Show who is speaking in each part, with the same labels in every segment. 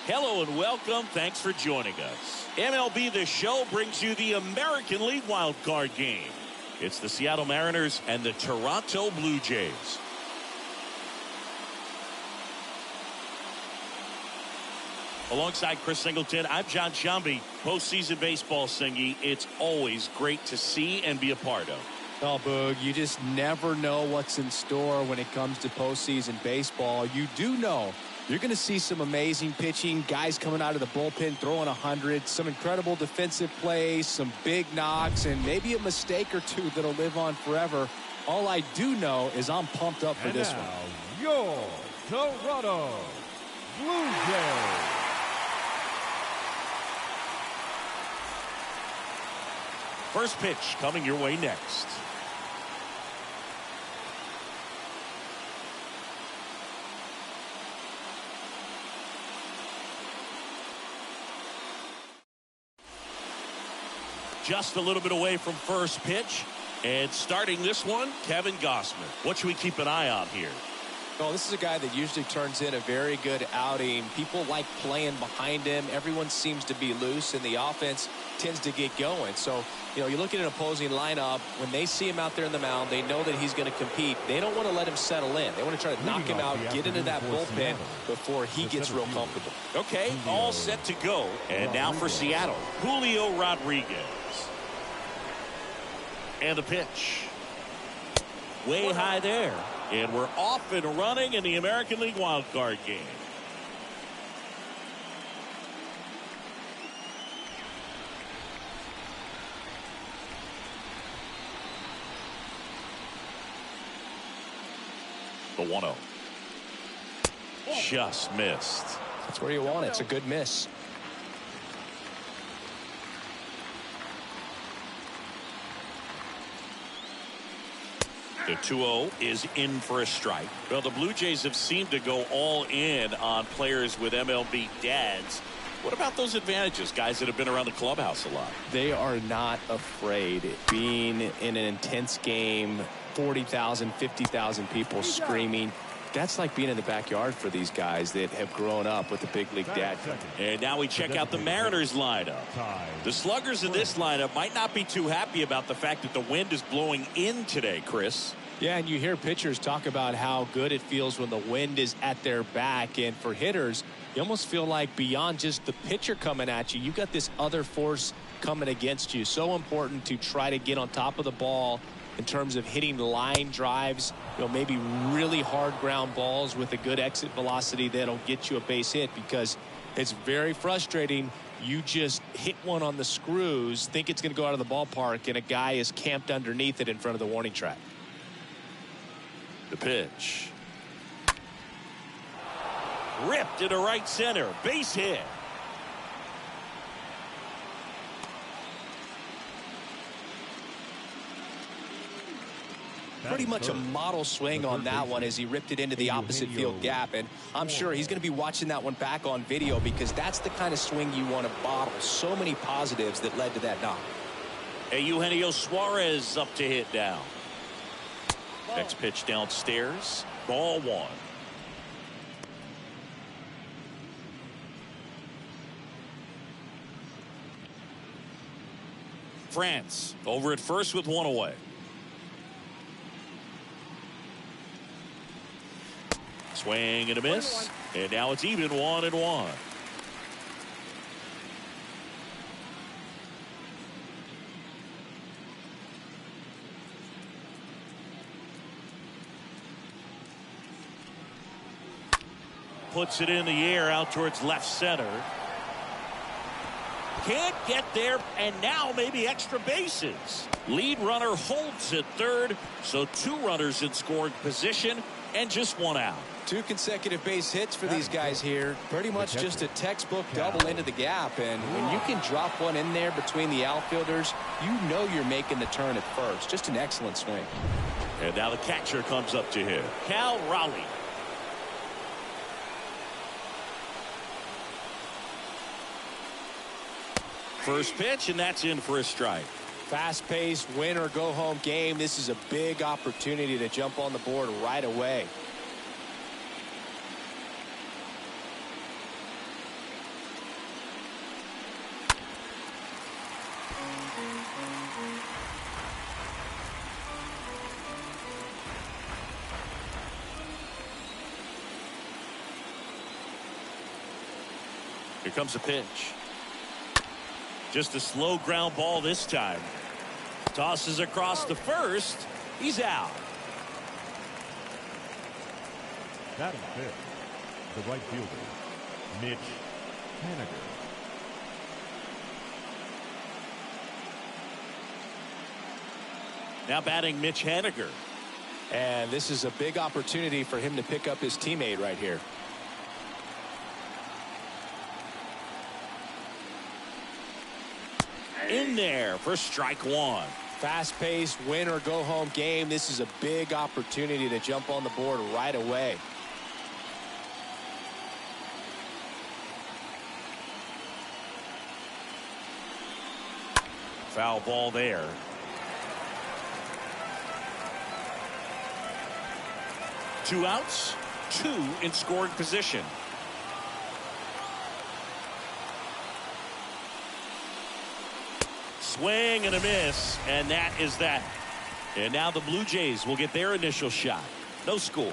Speaker 1: Hello and welcome. Thanks for joining us. MLB The Show brings you the American League Wild Card game. It's the Seattle Mariners and the Toronto Blue Jays. Alongside Chris Singleton, I'm John Shambi. Postseason baseball, Singy, it's always great to see and be a part of.
Speaker 2: Oh, Boog, you just never know what's in store when it comes to postseason baseball. You do know you're going to see some amazing pitching, guys coming out of the bullpen throwing 100, some incredible defensive plays, some big knocks, and maybe a mistake or two that'll live on forever. All I do know is I'm pumped up for this one.
Speaker 3: Your Toronto Blue Jays.
Speaker 1: First pitch coming your way next. Just a little bit away from first pitch. And starting this one, Kevin Gausman. What should we keep an eye on here?
Speaker 2: Well, this is a guy that usually turns in a very good outing. People like playing behind him. Everyone seems to be loose, and the offense tends to get going. So, you look at an opposing lineup, when they see him out there in the mound, they know that he's going to compete. They don't want to let him settle in. They want to try to knock him out, get into that bullpen before he gets real comfortable.
Speaker 1: Okay, all set to go. And now for Seattle, Julio Rodriguez. And the pitch. Way high there. And we're off and running in the American League Wild Card game. The 1-0. Just missed.
Speaker 2: That's where you want it. It's a good miss.
Speaker 1: The 2-0 is in for a strike. Well, the Blue Jays have seemed to go all in on players with MLB dads. What about those advantages, guys that have been around the clubhouse a lot?
Speaker 2: They are not afraid. Being in an intense game, 40,000, 50,000 people screaming. That's like being in the backyard for these guys that have grown up with the big league dad.
Speaker 1: And now we check out the Mariners lineup. The sluggers in this lineup might not be too happy about the fact that the wind is blowing in today, Chris.
Speaker 2: Yeah, and you hear pitchers talk about how good it feels when the wind is at their back. And for hitters, you almost feel like beyond just the pitcher coming at you, you've got this other force coming against you. So important to try to get on top of the ball in terms of hitting line drives, maybe really hard ground balls with a good exit velocity that'll get you a base hit, because it's very frustrating. You just hit one on the screws, think it's going to go out of the ballpark, and a guy is camped underneath it in front of the warning track.
Speaker 1: The pitch. Ripped into right center. Base hit.
Speaker 2: Pretty much a model swing on that one as he ripped it into the opposite field gap, and I'm sure he's going to be watching that one back on video, because that's the kind of swing you want to bottle. So many positives that led to that knock.
Speaker 1: Eugenio Suarez up to hit down. Next pitch downstairs. Ball 1. France over at first with 1 away. Swing and a miss. And now it's even 1-1. Puts it in the air out towards left center. Can't get there, and now maybe extra bases. Lead runner holds at third, so 2 runners in scoring position and just 1 out.
Speaker 2: 2 consecutive base hits for these guys here. Pretty much just a textbook double into the gap, and when you can drop one in there between the outfielders, you know you're making the turn at first. Just an excellent swing.
Speaker 1: And now the catcher comes up to him, Cal Raleigh. First pitch, and that's in for a strike.
Speaker 2: Fast-paced, win-or-go-home game. This is a big opportunity to jump on the board right away.
Speaker 1: Here comes a pitch. Just a slow ground ball this time. Tosses across the first. He's out.
Speaker 3: Batting fifth, the right fielder, Mitch Haniger.
Speaker 1: Now batting Mitch Haniger.
Speaker 2: And this is a big opportunity for him to pick up his teammate right here.
Speaker 1: In there for strike one.
Speaker 2: Fast-paced win or go home game. This is a big opportunity to jump on the board right away.
Speaker 1: Foul ball there. Two outs, two in scoring position. Swing and a miss, and that is that. And now the Blue Jays will get their initial shot. No score.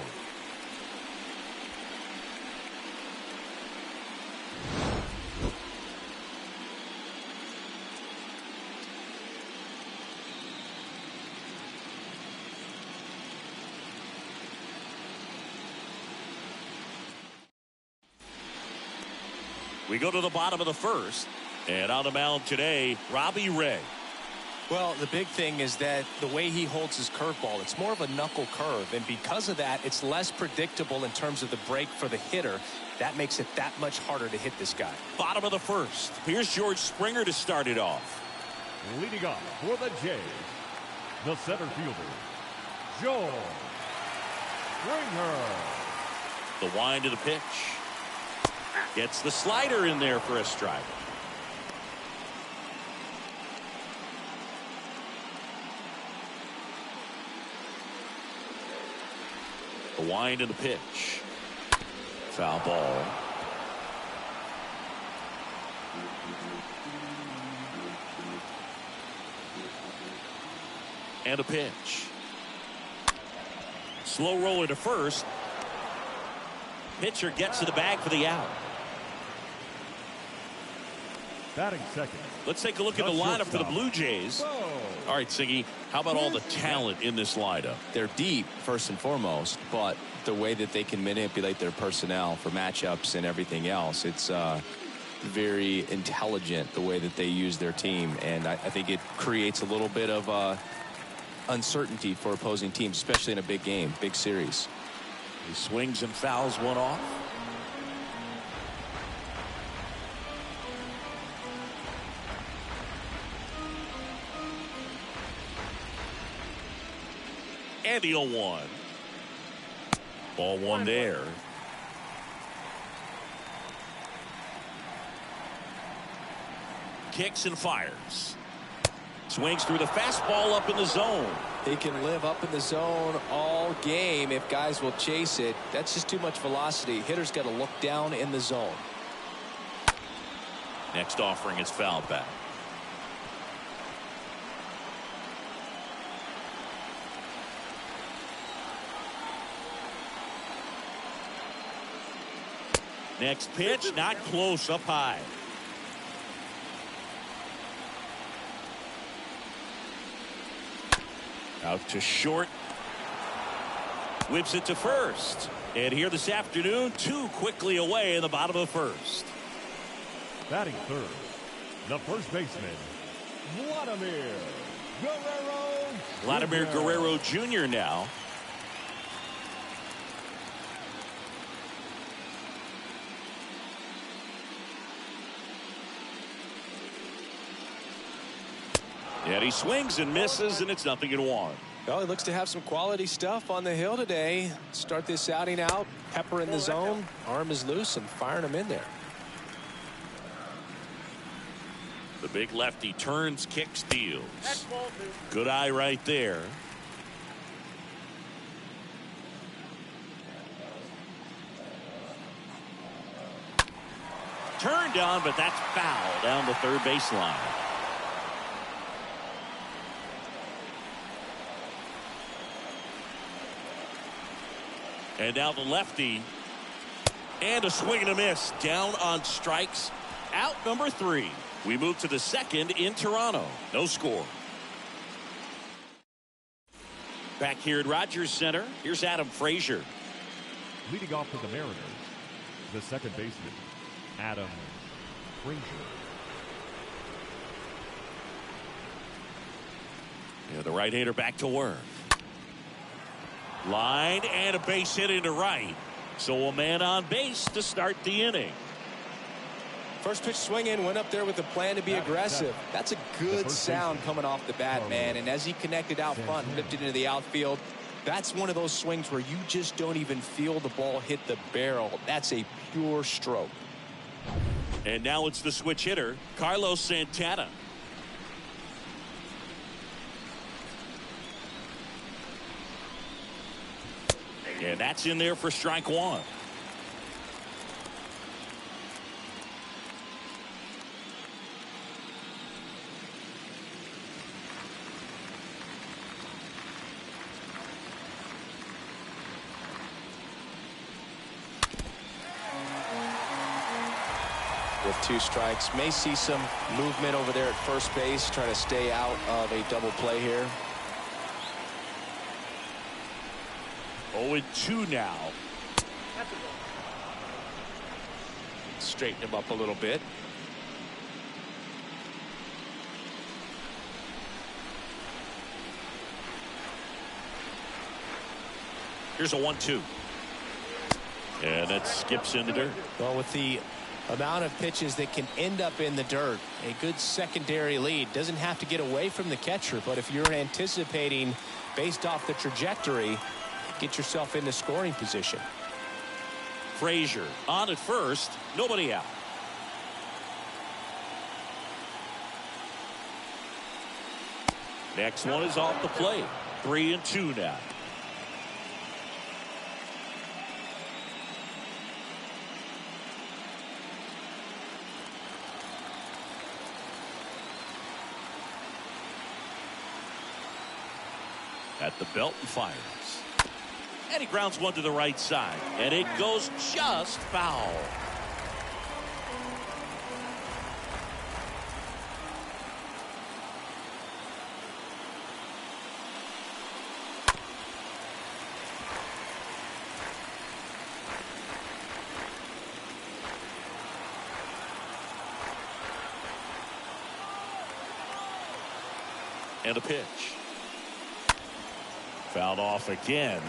Speaker 1: We go to the bottom of the first. And on the mound today, Robbie Ray.
Speaker 2: Well, the big thing is that the way he holds his curveball, it's more of a knuckle curve. And because of that, it's less predictable in terms of the break for the hitter. That makes it that much harder to hit this guy.
Speaker 1: Bottom of the first. Here's George Springer to start it off.
Speaker 3: Leading off for the Jays, the center fielder, George Springer.
Speaker 1: The wind of the pitch. Gets the slider in there for a strike. The wind of the pitch. Foul ball. And a pitch. Slow roller to first. Pitcher gets to the bag for the out.
Speaker 3: Batting second.
Speaker 1: Let's take a look at the lineup for the Blue Jays. All right, Siggy, how about all the talent in this lineup?
Speaker 2: They're deep, first and foremost, but the way that they can manipulate their personnel for matchups and everything else, it's very intelligent the way that they use their team. And I think it creates a little bit of uncertainty for opposing teams, especially in a big game, big series.
Speaker 1: He swings and fouls one off. And the 0-1. Ball one there. Kicks and fires. Swings through the fastball up in the zone.
Speaker 2: He can live up in the zone all game if guys will chase it. That's just too much velocity. Hitter's got to look down in the zone.
Speaker 1: Next offering is fouled back. Next pitch, not close, up high. Out to short. Whips it to first. And here this afternoon, two quickly away in the bottom of the first.
Speaker 3: Batting third, the first baseman,
Speaker 1: Vladimir Guerrero Jr. now. And he swings and misses, and it's 0-1.
Speaker 2: Well, he looks to have some quality stuff on the hill today. Start this outing out, pepper in the zone, arm is loose, and firing him in there.
Speaker 1: The big lefty turns, kicks, deals. Good eye right there. Turned on, but that's foul down the third baseline. And now the lefty. And a swing and a miss. Down on strikes. Out number 3. We move to the second in Toronto. No score. Back here at Rogers Center, here's Adam Frazier.
Speaker 3: Leading off for the Mariners, the second baseman, Adam Frazier.
Speaker 1: Yeah, the right-hander back to work. Line and a base hit into right. So a man on base to start the inning.
Speaker 2: First pitch swinging, went up there with a plan to be aggressive. That's a good sound coming off the bat, man. And as he connected out front and lifted into the outfield, that's one of those swings where you just don't even feel the ball hit the barrel. That's a pure stroke.
Speaker 1: And now it's the switch hitter, Carlos Santana. And that's in there for strike 1.
Speaker 2: With 2 strikes, may see some movement over there at first base, trying to stay out of a double play here.
Speaker 1: 0-2 now.
Speaker 2: Straighten him up a little bit.
Speaker 1: Here's a 1-2. And that skips in the dirt.
Speaker 2: Well, with the amount of pitches that can end up in the dirt, a good secondary lead. Doesn't have to get away from the catcher, but if you're anticipating based off the trajectory, get yourself into scoring position.
Speaker 1: Frazier on at first, nobody out. Next one is off the plate. 3-2 now. At the belt and fires. And he grounds one to the right side. And it goes just foul. And a pitch. Fouled off again,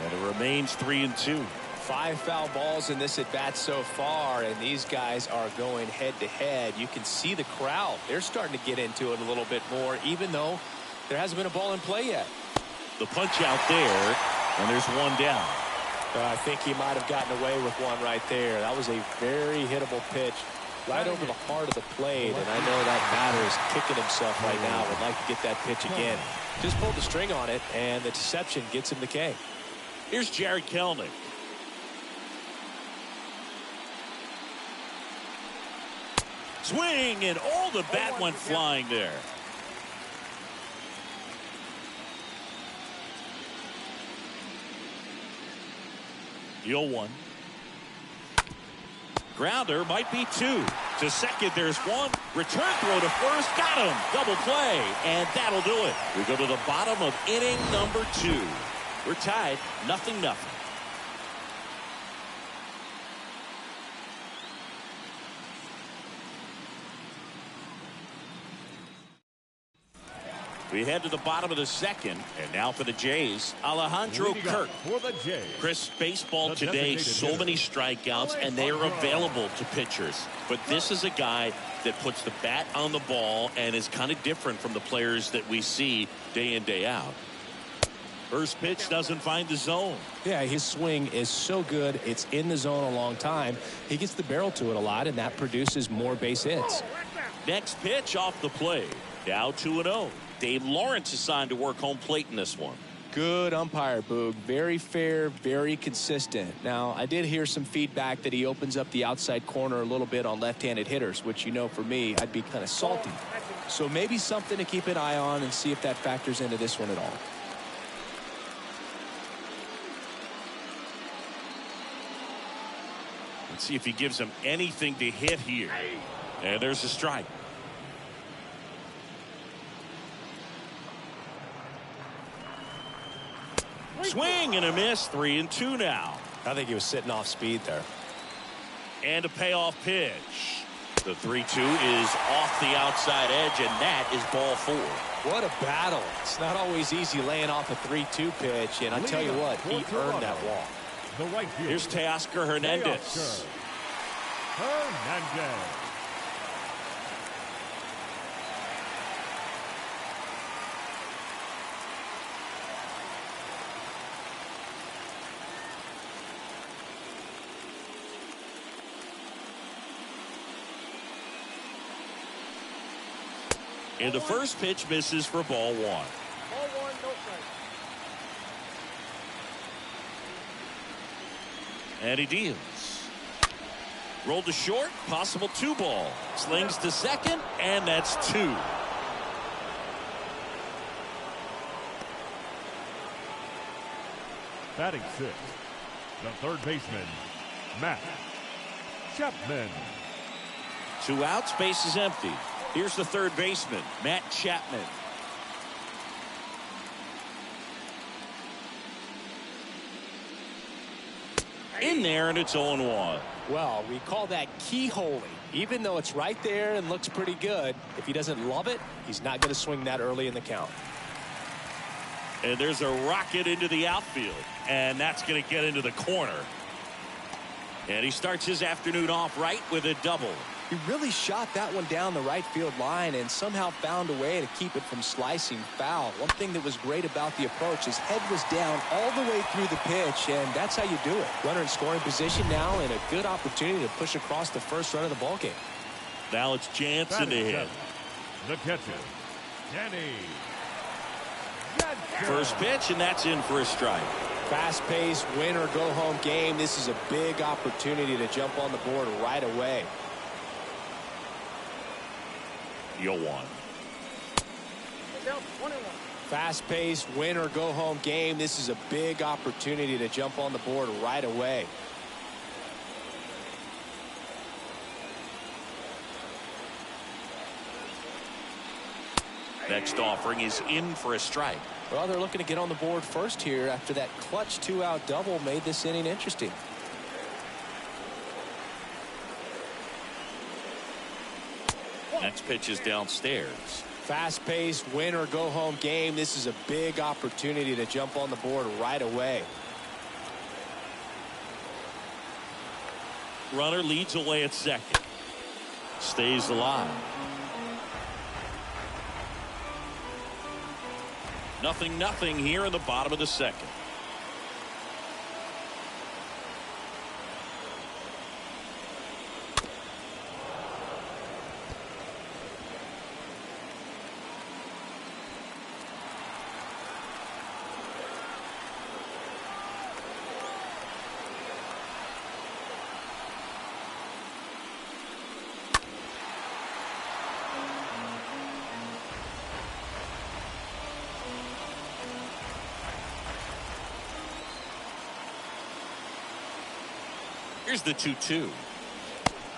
Speaker 1: and it remains 3-2.
Speaker 2: 5 foul balls in this at bat so far, and these guys are going head to head. You can see the crowd. They're starting to get into it a little bit more, even though there hasn't been a ball in play yet.
Speaker 1: The punch out there, and there's one down.
Speaker 2: I think he might have gotten away with one right there. That was a very hittable pitch right over the heart of the plate, and I know that batter is kicking himself right now. Would like to get that pitch again. Just pulled the string on it, and the deception gets him the K.
Speaker 1: Here's Jared Kelnick. Swing, and all the bat went flying there. The 0-1. Grounder might be 2. To second, there's 1. Return throw to first. Got him. Double play. And that'll do it. We go to the bottom of inning number 2. We're tied 0-0. We head to the bottom of the second, and now for the Jays, Alejandro Kirk.
Speaker 3: For the Jays,
Speaker 1: Chris, baseball today, so many strikeouts, and they are available to pitchers. But this is a guy that puts the bat on the ball and is kind of different from the players that we see day in, day out. First pitch doesn't find the zone.
Speaker 2: Yeah, his swing is so good. It's in the zone a long time. He gets the barrel to it a lot, and that produces more base hits.
Speaker 1: Next pitch off the plate. Now 2-0. Dave Lawrence assigned to work home plate in this one.
Speaker 2: Good umpire, Boog. Very fair, very consistent. Now, I did hear some feedback that he opens up the outside corner a little bit on left-handed hitters, which, you know, for me, I'd be kind of salty. So maybe something to keep an eye on and see if that factors into this one at all.
Speaker 1: Let's see if he gives him anything to hit here. And there's a strike. Swing and a miss. 3-2 now.
Speaker 2: I think he was sitting off speed there.
Speaker 1: And a payoff pitch. The 3-2 is off the outside edge, and that is ball 4.
Speaker 2: What a battle. It's not always easy laying off a 3-2 pitch, and I tell you what, he earned that walk.
Speaker 3: The right field.
Speaker 1: Here's Teoscar Hernandez.
Speaker 3: Hernandez.
Speaker 1: And the first pitch misses for ball 1.
Speaker 4: Ball 1, no strike.
Speaker 1: And he deals. Rolled to short, possible 2 ball. Slings to second, and that's 2.
Speaker 3: Batting 6, the third baseman, Matt Chapman.
Speaker 1: 2 outs, base is empty. Here's the third baseman, Matt Chapman. In there, and it's 0-1.
Speaker 2: Well, we call that keyholing. Even though it's right there and looks pretty good, if he doesn't love it, he's not going to swing that early in the count.
Speaker 1: And there's a rocket into the outfield, and that's going to get into the corner. And he starts his afternoon off right with a double.
Speaker 2: He really shot that one down the right field line and somehow found a way to keep it from slicing foul. One thing that was great about the approach, his head was down all the way through the pitch, and that's how you do it. Runner in scoring position now, and a good opportunity to push across the first run of the ballgame.
Speaker 1: Now it's Jansen to hit.
Speaker 3: The catcher, Danny.
Speaker 1: First pitch, and that's in for a strike.
Speaker 2: Fast-paced, win-or-go-home game. This is a big opportunity to jump on the board right away.
Speaker 1: 0-1.
Speaker 4: Down 1-1.
Speaker 2: Fast-paced, win-or-go-home game. This is a big opportunity to jump on the board right away.
Speaker 1: Next offering is in for a strike.
Speaker 2: Well, they're looking to get on the board first here after that clutch 2-out double made this inning interesting.
Speaker 1: Next pitch is downstairs.
Speaker 2: Fast-paced, win-or-go-home game. This is a big opportunity to jump on the board right away.
Speaker 1: Runner leads away at second. Stays alive. 0-0 here in the bottom of the second. Here's the 2-2.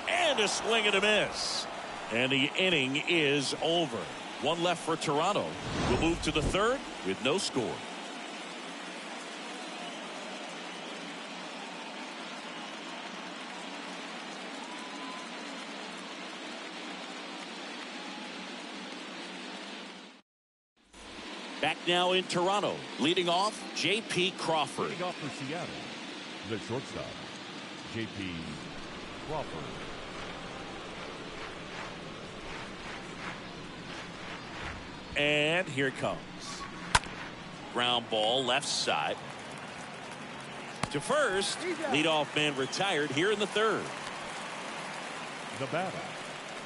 Speaker 1: And a swing and a miss. And the inning is over. 1 left for Toronto. We'll move to the third with no score. Back now in Toronto. Leading off, J.P. Crawford.
Speaker 3: Leading off for Seattle, the shortstop, J.P. Crawford.
Speaker 1: And here it comes. Ground ball left side. To first. Leadoff man retired here in the third.
Speaker 3: The batter,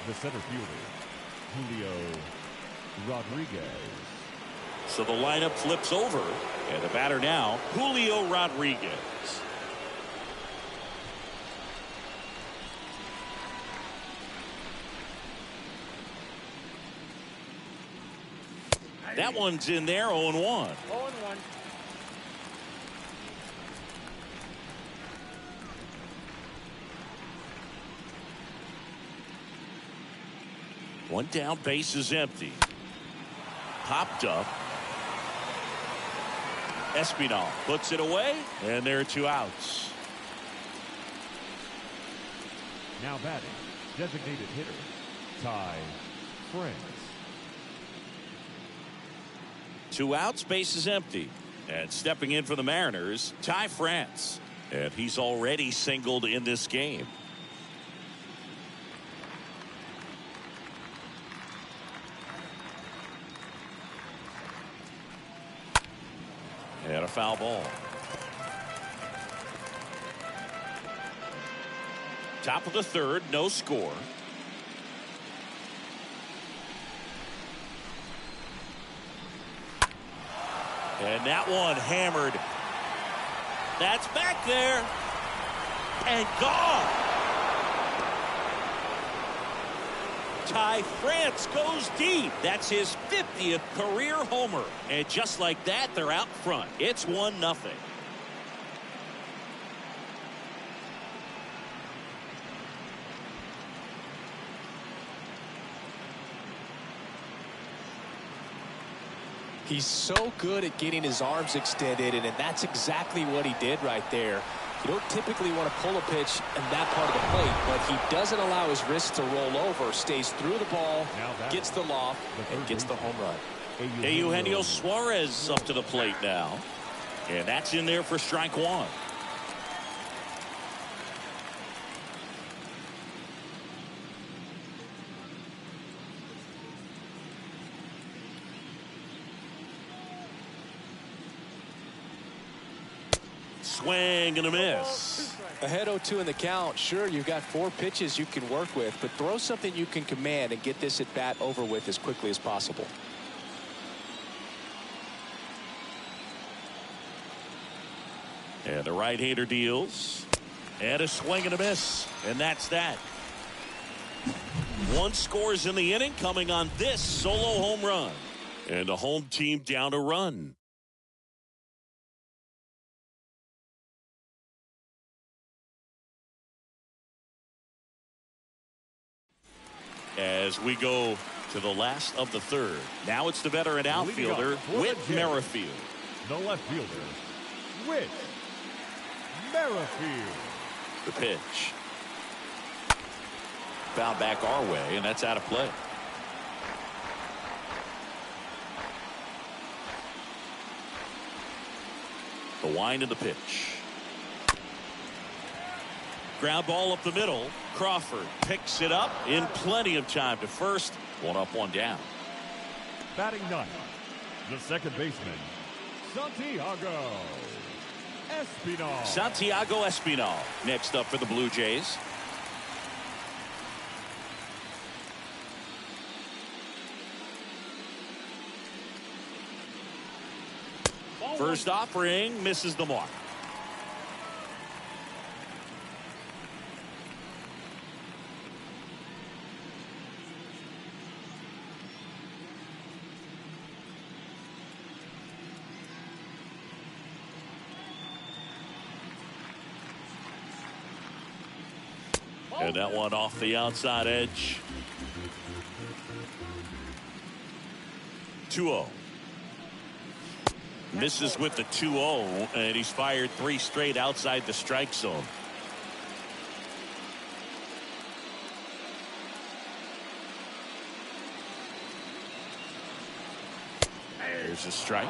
Speaker 3: the center fielder, Julio Rodriguez.
Speaker 1: So the lineup flips over. And the batter now, Julio Rodriguez. That one's in there, 0-1.
Speaker 4: 0-1.
Speaker 1: One down, base is empty. Popped up. Espinal puts it away, and there are 2 outs.
Speaker 3: Now batting, designated hitter, Ty France.
Speaker 1: 2 outs, base is empty. And stepping in for the Mariners, Ty France. And he's already singled in this game. And a foul ball. Top of the 3rd, no score. And that one hammered. That's back there. And gone. Ty France goes deep. That's his 50th career homer. And just like that, they're out front. It's 1-0.
Speaker 2: He's so good at getting his arms extended, and that's exactly what he did right there. You don't typically want to pull a pitch in that part of the plate, but he doesn't allow his wrist to roll over, stays through the ball, gets the loft, and gets the home run.
Speaker 1: Eugenio Suarez up to the plate now. And that's in there for strike 1. Swing and a miss.
Speaker 2: Ahead 0-2 in the count. Sure, you've got 4 pitches you can work with, but throw something you can command and get this at bat over with as quickly as possible.
Speaker 1: And the right-hander deals. And a swing and a miss. And that's that. 1 scores in the inning, coming on this solo home run. And the home team down a run. As we go to the last of the 3rd. Now it's the veteran outfielder, Whit Merrifield.
Speaker 3: The left fielder, Whit Merrifield.
Speaker 1: The pitch. Found back our way, and that's out of play. The wind of the pitch. Ground ball up the middle. Crawford picks it up in plenty of time to first. 1 up, 1 down.
Speaker 3: Batting 9th, the second baseman, Santiago Espinal.
Speaker 1: Santiago Espinal next up for the Blue Jays. First offering misses the mark. And that one off the outside edge. 2-0. Misses with the 2-0, and he's fired 3 straight outside the strike zone. There's a strike.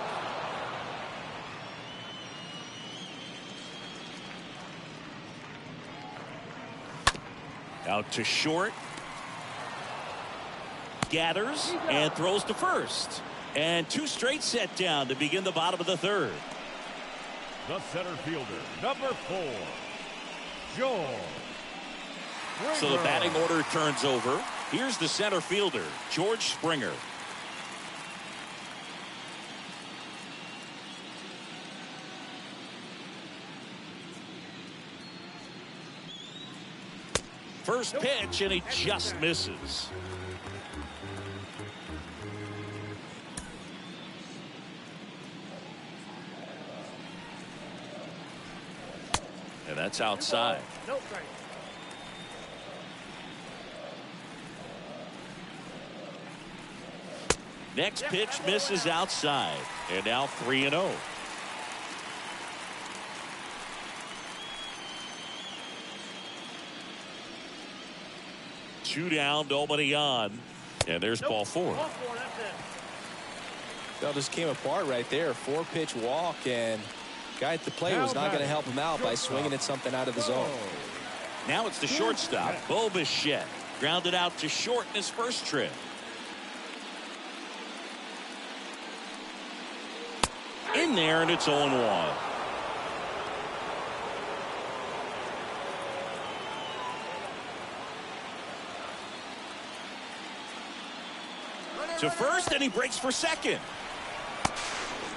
Speaker 1: Out to short. Gathers and throws to first. And 2 straight set down to begin the bottom of the 3rd.
Speaker 3: The center fielder, number 4, George.
Speaker 1: So the batting order turns over. Here's the center fielder, George Springer. First pitch, and he just misses. And that's outside.
Speaker 4: No strike.
Speaker 1: Next pitch misses outside. And now 3-0. Two down, nobody on. And there's ball four.
Speaker 4: Ball four, that's it.
Speaker 2: Well, just came apart right there. 4-pitch walk, and guy at the plate was not going to help him out by swinging at something out of the zone.
Speaker 1: Now it's the shortstop, Bo Bichette. Grounded out to short in his first trip. In there, and it's 0-1. To first, and he breaks for second.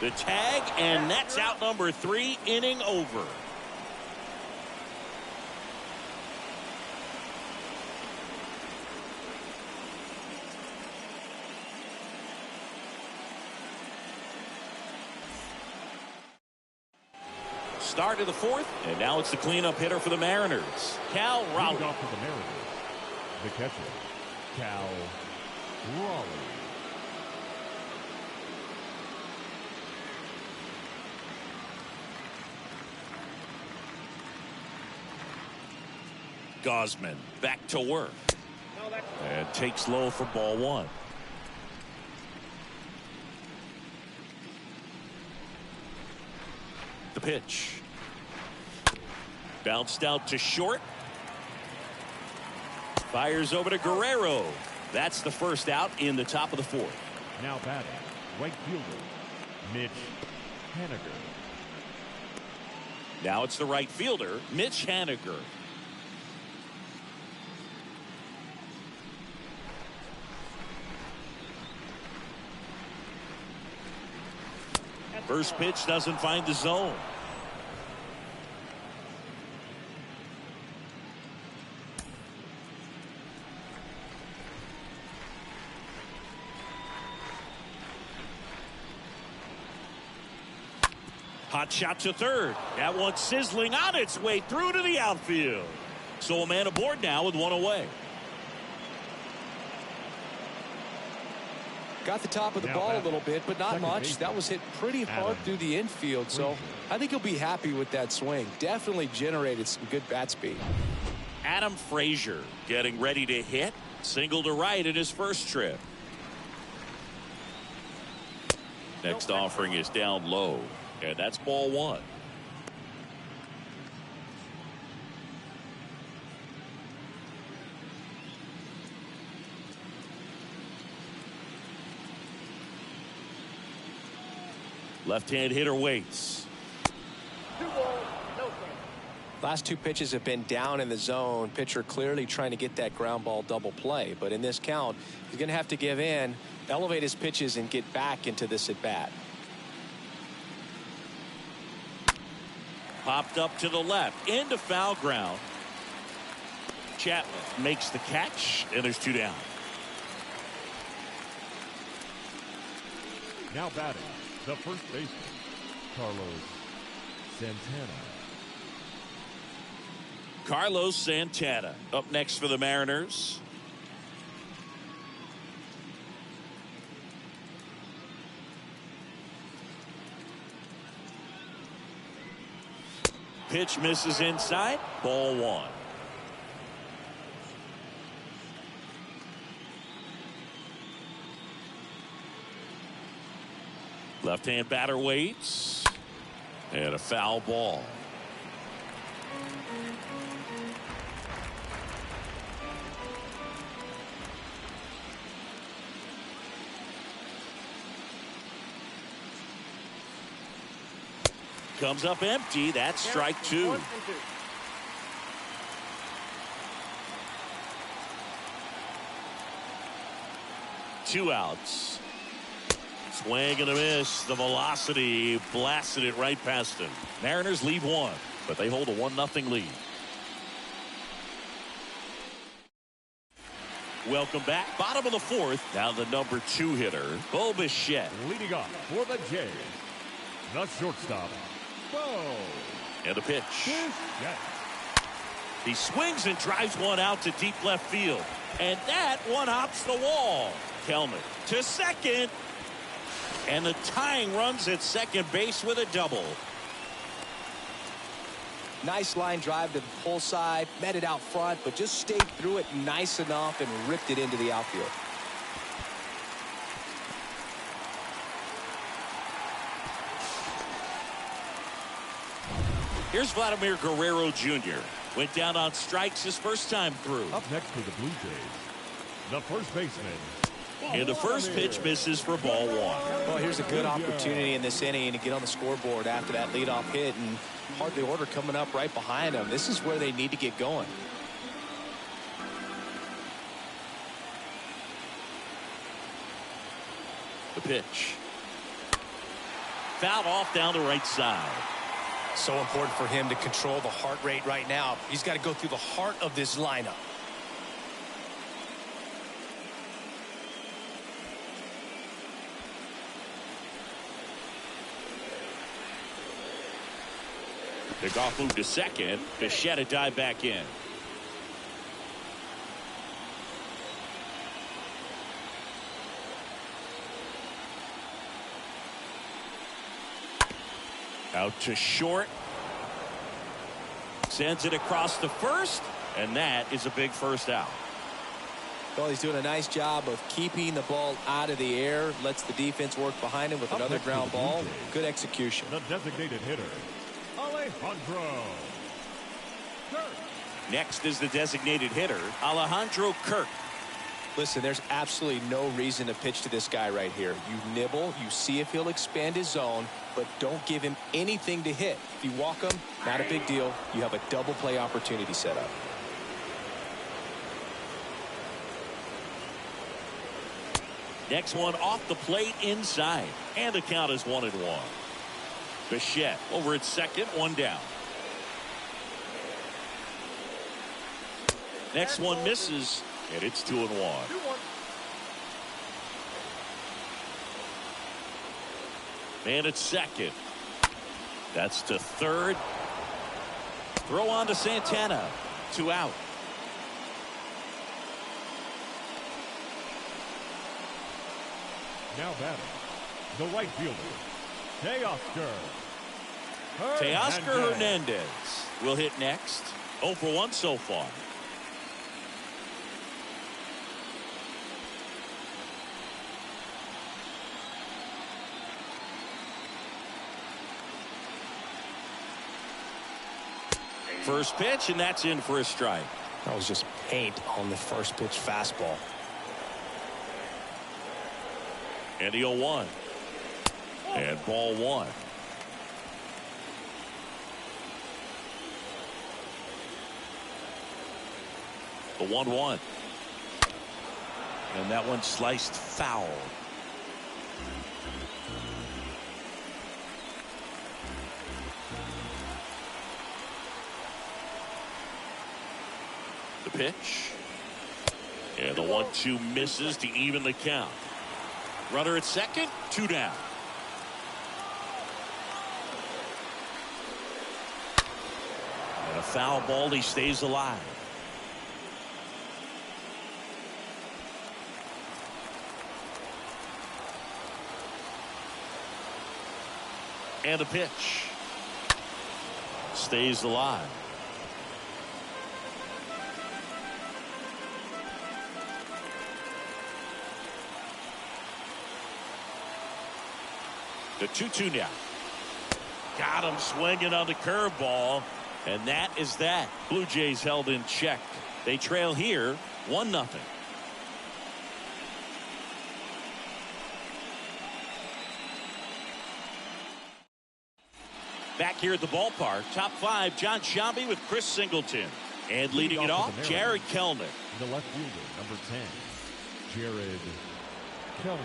Speaker 1: The tag, and that's out number 3, inning over. Start of the fourth, and now it's the cleanup hitter for the Mariners, Cal Raleigh.
Speaker 3: Leading off for the Mariners, the catcher, Cal Raleigh.
Speaker 1: Gausman back to work. And takes low for ball one. The pitch. Bounced out to short. Fires over to Guerrero. That's the first out in the top of the fourth.
Speaker 3: Now batting, right fielder, Mitch Haniger.
Speaker 1: Now it's the right fielder, Mitch Haniger. First pitch doesn't find the zone. Hot shot to third. That one sizzling on its way through to the outfield. So a man aboard now with one away.
Speaker 2: Got the top of the ball a little bit, but not much. That was hit pretty hard through the infield, so I think he'll be happy with that swing. Definitely generated some good bat speed.
Speaker 1: Adam Frazier getting ready to hit. Single to right in his first trip. Next offering is down low, and that's ball one. Left-hand hitter waits.
Speaker 4: 2 balls, no strike.
Speaker 2: Last two pitches have been down in the zone. Pitcher clearly trying to get that ground ball double play. But in this count, he's going to have to give in, elevate his pitches, and get back into this at bat.
Speaker 1: Popped up to the left, into foul ground. Chapman makes the catch, and there's 2 down.
Speaker 3: Now batting, the first baseman, Carlos Santana.
Speaker 1: Carlos Santana up next for the Mariners. Pitch misses inside. Ball one. Left-hand batter waits. And a foul ball. Comes up empty. That's strike 2.
Speaker 4: 1 and 2.
Speaker 1: 2 outs. Swing and a miss. The velocity blasted it right past him. Mariners lead 1, but they hold a 1-0 lead. Welcome back. Bottom of the fourth. Now the number 2 hitter, Bo Bichette.
Speaker 3: Leading off for the Jays, the shortstop, Bo.
Speaker 1: And the pitch.
Speaker 3: Bichette.
Speaker 1: He swings and drives one out to deep left field. And that one hops the wall. Kelman to second. And the tying runs at second base with a double.
Speaker 2: Nice line drive to the pull side, met it out front, but just stayed through it nice enough and ripped it into the outfield.
Speaker 1: Here's Vladimir Guerrero Jr. Went down on strikes his first time through.
Speaker 3: Up next for the Blue Jays, the first baseman.
Speaker 1: And the first pitch misses for ball one.
Speaker 2: Well, here's a good opportunity in this inning to get on the scoreboard after that leadoff hit, and hardly order coming up right behind them. This is where they need to get going.
Speaker 1: The pitch. Fouled off down the right side.
Speaker 2: So important for him to control the heart rate right now. He's got to go through the heart of this lineup.
Speaker 1: The golf move to second. Bichette dive back in. Out to short. Sends it across the first. And that is a big first out.
Speaker 2: Well, he's doing a nice job of keeping the ball out of the air. Lets the defense work behind him with another ground ball. Good execution.
Speaker 3: The designated hitter, Alejandro Kirk.
Speaker 1: Next is the designated hitter, Alejandro Kirk.
Speaker 2: Listen, there's absolutely no reason to pitch to this guy right here. You nibble, you see if he'll expand his zone, but don't give him anything to hit. If you walk him, not a big deal. You have a double play opportunity set up.
Speaker 1: Next one off the plate inside. And the count is 1-1. Bichette over at second, one down. Next one misses, and it's 2-1. Man at second. That's to third. Throw on to Santana. 2 out.
Speaker 3: Now batting, the right fielder,
Speaker 1: Teoscar Hernandez will hit next. 0 for 1 so far. First pitch, and that's in for a strike.
Speaker 2: That was just paint on the first pitch fastball.
Speaker 1: And the 0-1. And ball one. The 1-1. And that one sliced foul. The pitch. And the 1-2 misses to even the count. Runner at second, 2 down. And a foul ball, he stays alive. And a pitch. Stays alive. The 2-2 now. Got him swinging on the curveball. And that is that. Blue Jays held in check. They trail here 1-0. Back here at the ballpark, top 5, John Sciambi with Chris Singleton. And leading it off, Jared Kelenic.
Speaker 3: The left fielder, number 10, Jared Kelenic.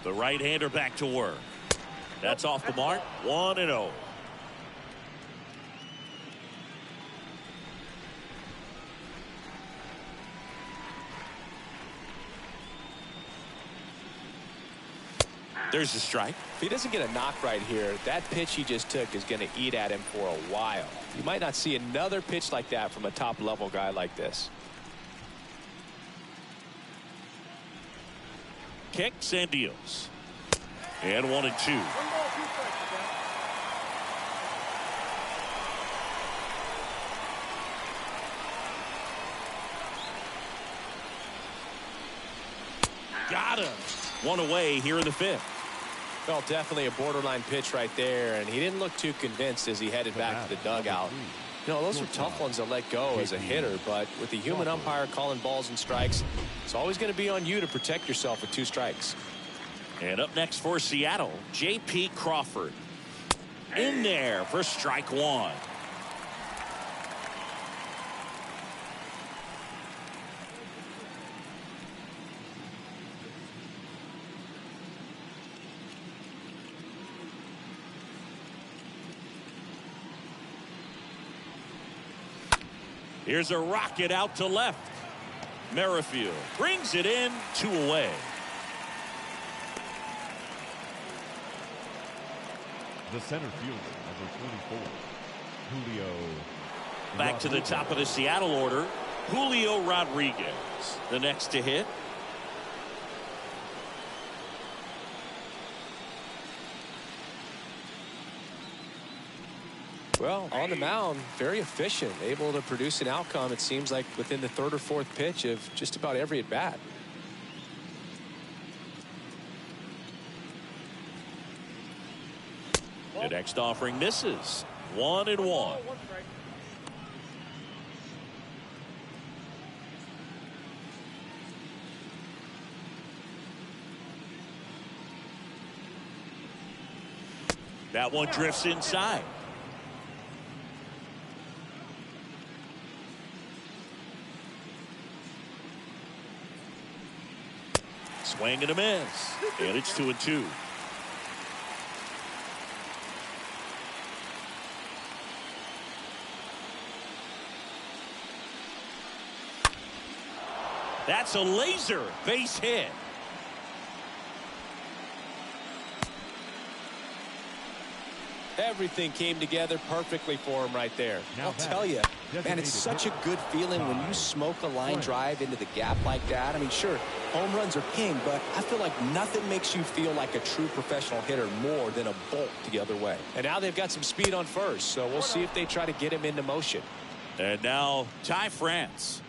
Speaker 1: The right-hander back to work. That's off the mark. 1-0. There's a strike.
Speaker 2: If he doesn't get a knock right here, that pitch he just took is going to eat at him for a while. You might not see another pitch like that from a top-level guy like this.
Speaker 1: Kicks and deals. And 1-2.
Speaker 4: 1 ball, 2 strikes,
Speaker 1: Got him. One away here in the 5th.
Speaker 2: Well, definitely a borderline pitch right there, and he didn't look too convinced as he headed back to the dugout. You know, those are tough ones to let go as a hitter, but with the human umpire calling balls and strikes, it's always going to be on you to protect yourself with 2 strikes.
Speaker 1: And up next for Seattle, J.P. Crawford. In there for strike 1. Here's a rocket out to left. Merrifield brings it in, 2 away.
Speaker 3: The center fielder, number 24, Julio.
Speaker 1: Back to the top of the Seattle order, Julio Rodriguez, the next to hit.
Speaker 2: Well, on the mound, very efficient, able to produce an outcome, it seems like, within the 3rd or 4th pitch of just about every at-bat.
Speaker 1: The next offering misses. 1-1.
Speaker 4: 1 strike.
Speaker 1: That one drifts inside. Swing and a miss. And it's 2-2. That's a laser base hit.
Speaker 2: Everything came together perfectly for him right there.
Speaker 3: Now
Speaker 5: I'll tell you, man, it's such a good feeling when you smoke a line drive into the gap like that. I mean, sure, home runs are king, but I feel like nothing makes you feel like a true professional hitter more than a bolt the other way.
Speaker 2: And now they've got some speed on first, so we'll see if they try to get him into motion.
Speaker 1: And now Ty France.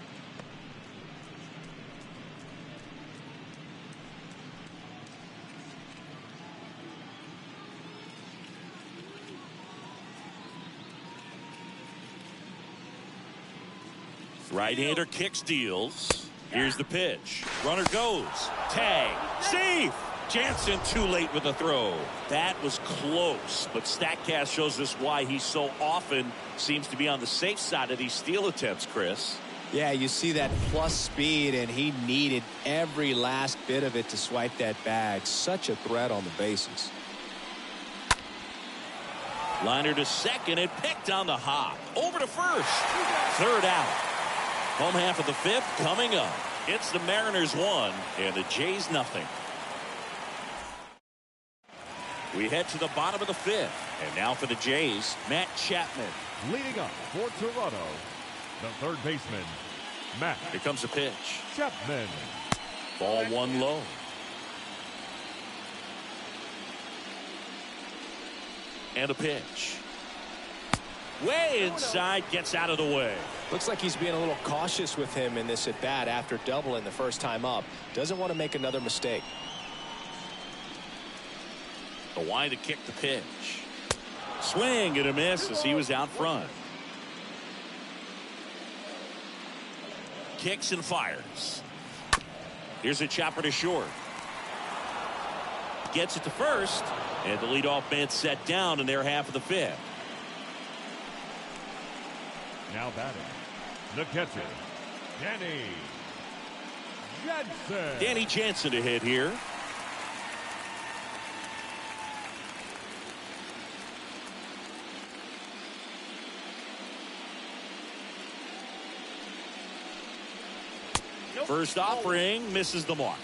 Speaker 1: Right-hander kicks, deals. Here's the pitch. Runner goes. Tag. Safe. Jansen too late with the throw. That was close, but StatCast shows us why he so often seems to be on the safe side of these steal attempts, Chris.
Speaker 2: Yeah, you see that plus speed, and he needed every last bit of it to swipe that bag. Such a threat on the bases.
Speaker 1: Liner to second and picked on the hop. Over to first. 3rd out. Home half of the 5th coming up. It's the Mariners 1 and the Jays nothing. We head to the bottom of the 5th. And now for the Jays, Matt Chapman.
Speaker 3: Leading up for Toronto, the 3rd baseman, Matt.
Speaker 1: Here comes the pitch.
Speaker 3: Chapman.
Speaker 1: Ball 1 low. And a pitch. Way inside, gets out of the way.
Speaker 2: Looks like he's being a little cautious with him in this at-bat after doubling the first time up. Doesn't want to make another mistake.
Speaker 1: The wide to kick the pitch. Swing and a miss as he was out front. Kicks and fires. Here's a chopper to short. Gets it to first. And the leadoff man set down in their half of the 5th.
Speaker 3: Now batting, the catcher, Danny Jansen.
Speaker 1: Danny Jansen to hit here.
Speaker 4: Nope.
Speaker 1: First offering misses the mark.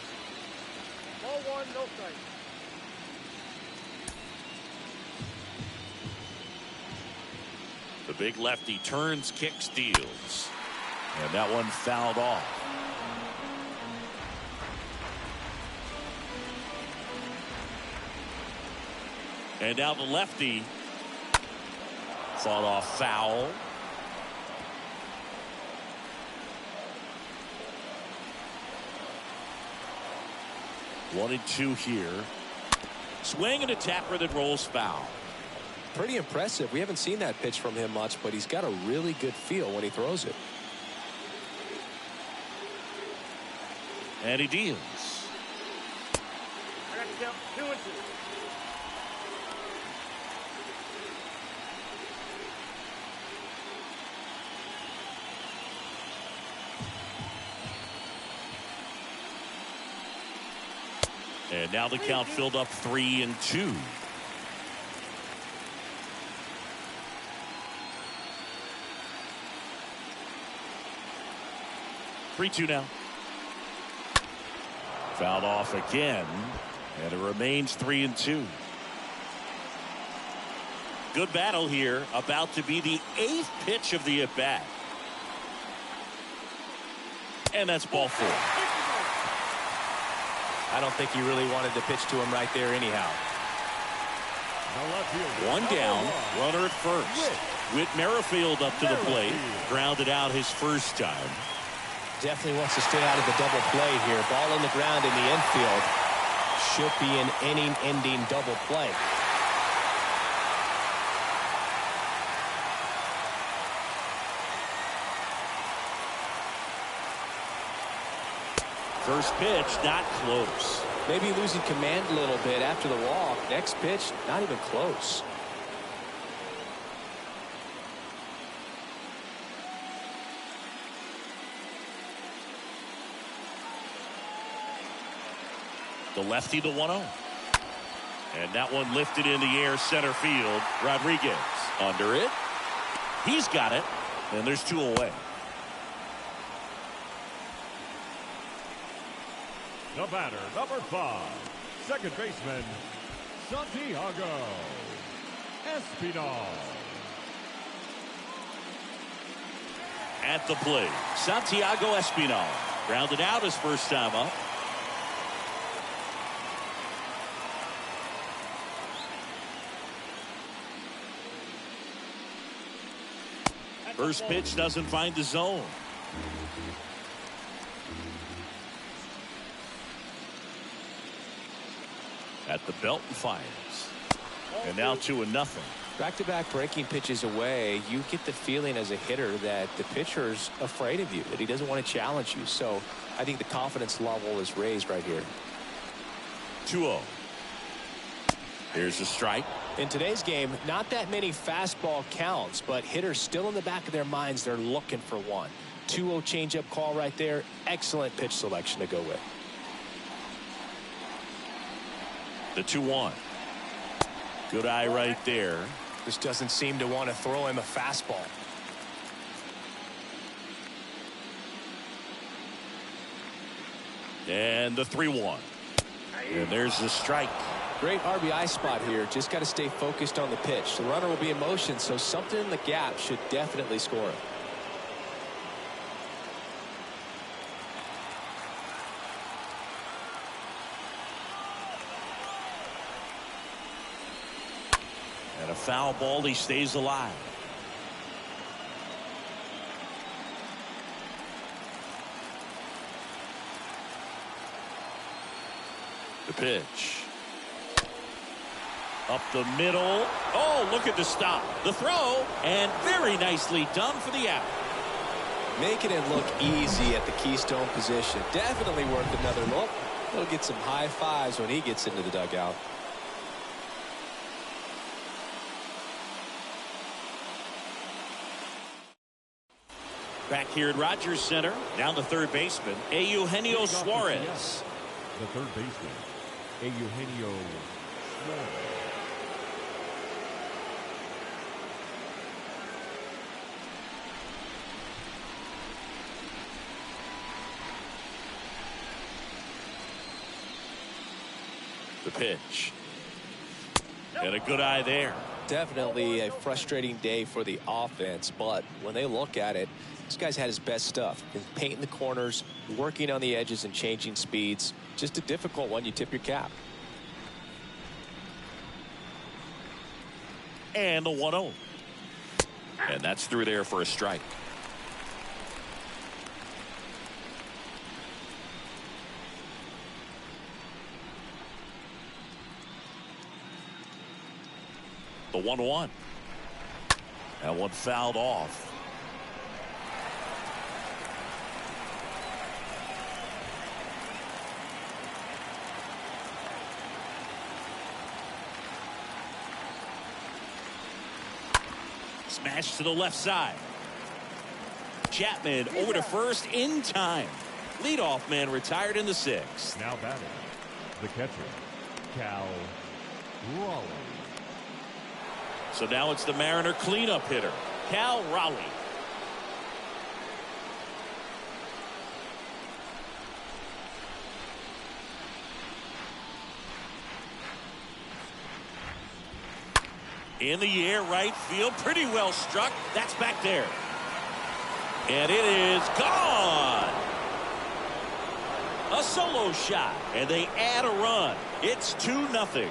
Speaker 4: Ball 1, no strike.
Speaker 1: Big lefty turns, kicks, deals. And that one fouled off. And now the lefty. Fought off foul. One and two here. Swing and a tapper that rolls foul.
Speaker 5: Pretty impressive. We haven't seen that pitch from him much, but he's got a really good feel when he throws it.
Speaker 1: And he deals.
Speaker 4: I got to count 2 and 2.
Speaker 1: And now the count filled up 3 and 2. Three-two now. Fouled off again, and it remains 3 and 2. Good battle here, about to be the 8th pitch of the at-bat. And that's ball 4.
Speaker 2: I don't think he really wanted to pitch to him right there anyhow.
Speaker 1: One down, runner at first. Whit Merrifield up to the plate, grounded out his first time.
Speaker 2: Definitely wants to stay out of the double play here. Ball on the ground in the infield. Should be an inning-ending double play.
Speaker 1: First pitch, not close.
Speaker 5: Maybe losing command a little bit after the walk. Next pitch, not even close.
Speaker 1: The lefty, the 1-0. And that one lifted in the air, center field. Rodriguez under it. He's got it. And there's 2 away.
Speaker 3: The batter, number 5, second baseman, Santiago Espinal.
Speaker 1: At the plate, Santiago Espinal. Grounded out his first time up. First pitch doesn't find the zone. At the belt and fires. And now 2-0.
Speaker 5: Back-to-back breaking pitches away, you get the feeling as a hitter that the pitcher's afraid of you, that he doesn't want to challenge you. So I think the confidence level is raised right here.
Speaker 1: 2-0. Here's a strike.
Speaker 2: In today's game, not that many fastball counts, but hitters still in the back of their minds, they're looking for one. 2-0 changeup call right there. Excellent pitch selection to go with.
Speaker 1: The 2-1. Good eye right there.
Speaker 2: Just doesn't seem to want to throw him a fastball.
Speaker 1: And the 3-1. And there's the strike.
Speaker 5: Great RBI spot here. Just got to stay focused on the pitch. The runner will be in motion, so something in the gap should definitely score it.
Speaker 1: And a foul ball, he stays alive. The pitch. Up the middle. Oh, look at the stop. The throw, and very nicely done for the out.
Speaker 5: Making it look easy at the keystone position. Definitely worth another look. He'll get some high fives when he gets into the dugout.
Speaker 1: Back here at Rogers Center, down the third baseman, Eugenio Suarez.
Speaker 3: The third baseman, Eugenio Suarez.
Speaker 1: The pitch. And a good eye there.
Speaker 5: definitely a frustrating day for the offense, but when they look at it, this guy's had his best stuff. He's painting the corners, working on the edges, and changing speeds. Just a difficult one. You tip your cap.
Speaker 1: And the 1-0. And that's through there for a strike. The 1-1. That one fouled off. Smash to the left side. Chapman over to first in time. Leadoff man retired in the 6th.
Speaker 3: Now batting, the catcher, Cal Raleigh.
Speaker 1: So now it's the Mariner cleanup hitter, Cal Raleigh. In the air, right field, pretty well struck. That's back there. And it is gone. A solo shot, and they add a run. It's 2-0.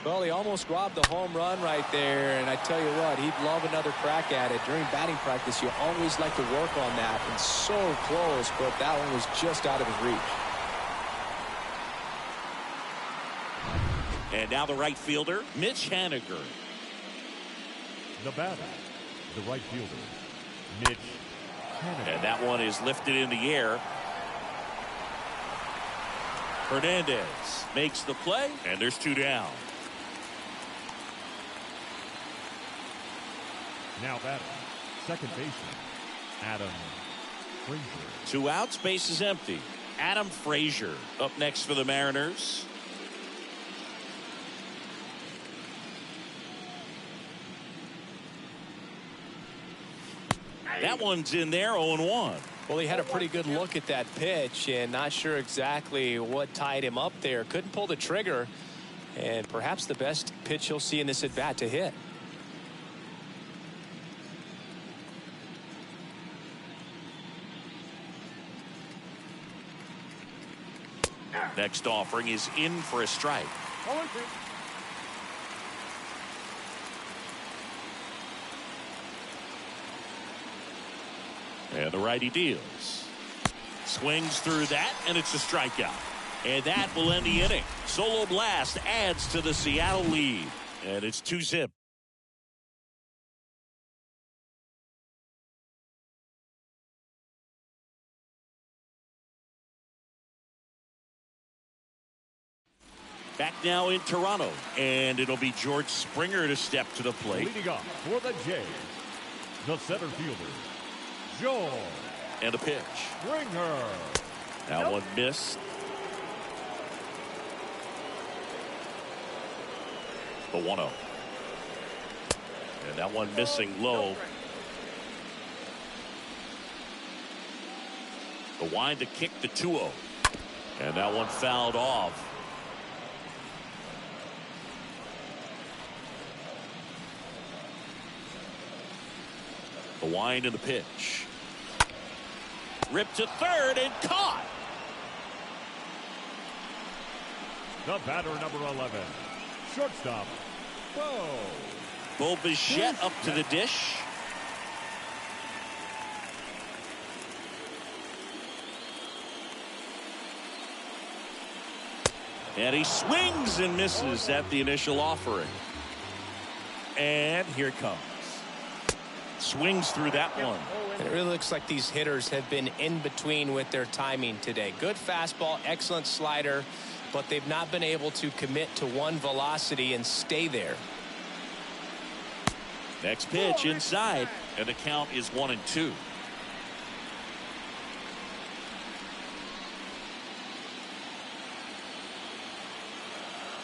Speaker 5: Well, he almost robbed the home run right there, and I tell you what, he'd love another crack at it. During batting practice, you always like to work on that, and so close, but that one was just out of his reach.
Speaker 1: And now the right fielder, Mitch Haniger.
Speaker 3: The batter, the right fielder, Mitch Haniger.
Speaker 1: And that one is lifted in the air. Hernandez makes the play, and there's 2 down.
Speaker 3: Now batting, second baseman, Adam Frazier.
Speaker 1: 2 outs, base is empty. Adam Frazier up next for the Mariners. That one's in there, 0-1.
Speaker 2: Well, he had a pretty good look at that pitch and not sure exactly what tied him up there. Couldn't pull the trigger, and perhaps the best pitch you'll see in this at bat to hit.
Speaker 1: Next offering is in for a strike.
Speaker 4: 0-2.
Speaker 1: And the righty deals. Swings through that, and it's a strikeout. And that will end the inning. Solo blast adds to the Seattle lead. And it's 2-zip. Back now in Toronto, and it'll be George Springer to step to the plate.
Speaker 3: Leading off for the Jays, the center fielder, George.
Speaker 1: And a pitch.
Speaker 3: Springer.
Speaker 1: That one missed. The 1-0. And that one missing low. The wind to kick the 2-0. And that one fouled off. The wind and the pitch. Ripped to third and caught.
Speaker 3: The batter, number 11, shortstop,
Speaker 1: Bo Bichette up to the dish. And he swings and misses at the initial offering. And here it comes. Swings through that one.
Speaker 2: It really looks like these hitters have been in between with their timing today. Good fastball, excellent slider, but they've not been able to commit to one velocity and stay there.
Speaker 1: Next pitch inside, and the count is 1-2.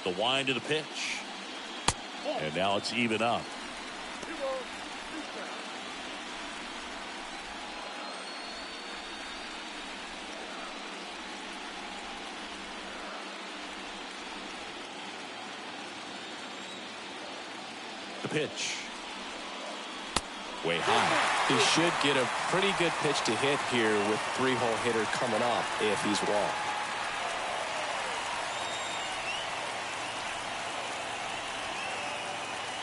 Speaker 1: The wind of the pitch. And now it's even up. pitch. Way high.
Speaker 2: He should get a pretty good pitch to hit here with 3-hole hitter coming up if he's wrong.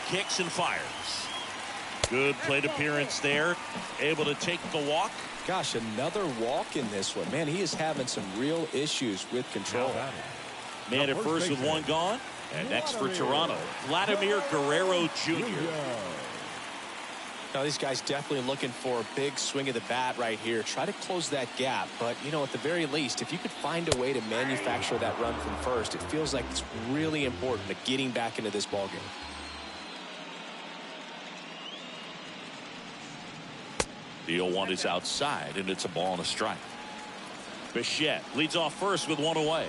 Speaker 1: Kicks and fires. Good plate appearance there. Able to take the walk.
Speaker 5: Gosh, another walk in this one. Man, he is having some real issues with control.
Speaker 1: Man at first with one gone. And next for Toronto, Vladimir Guerrero Jr.
Speaker 2: Now, these guys definitely looking for a big swing of the bat right here. Try to close that gap. But, you know, at the very least, if you could find a way to manufacture that run from first, it feels like it's really important to getting back into this ballgame.
Speaker 1: The 0-1 is outside, and it's a ball and a strike. Bichette leads off first with one away.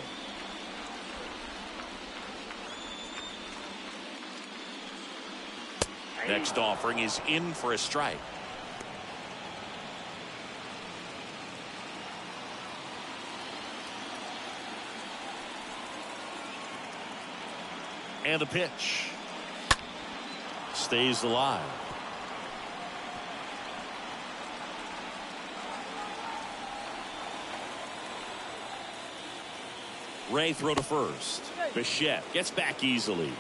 Speaker 1: Next offering is in for a strike. And the pitch. Stays alive. Ray throw to first. Bichette gets back easily.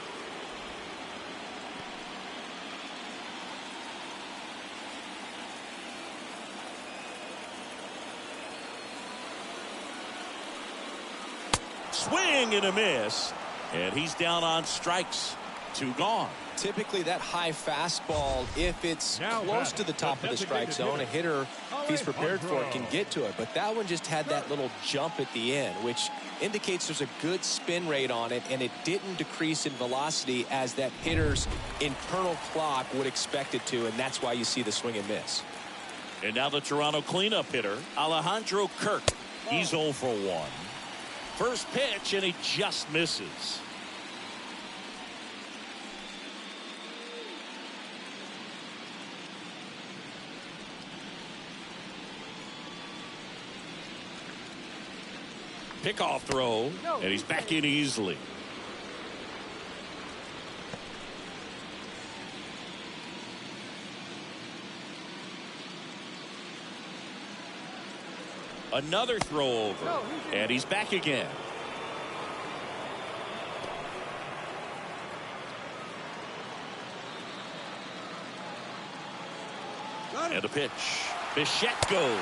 Speaker 1: Swing and a miss. And he's down on strikes. 2 gone.
Speaker 5: Typically that high fastball, if it's close to the top of the strike zone, a hitter, if he's prepared for it, can get to it. But that one just had that little jump at the end, which indicates there's a good spin rate on it, and it didn't decrease in velocity as that hitter's internal clock would expect it to, and that's why you see the swing and miss.
Speaker 1: And now the Toronto cleanup hitter, Alejandro Kirk. He's 0 for 1. First pitch, and he just misses. Pickoff throw, and he's back in easily. Another throw over, and he's back again. And a pitch. Bichette goes.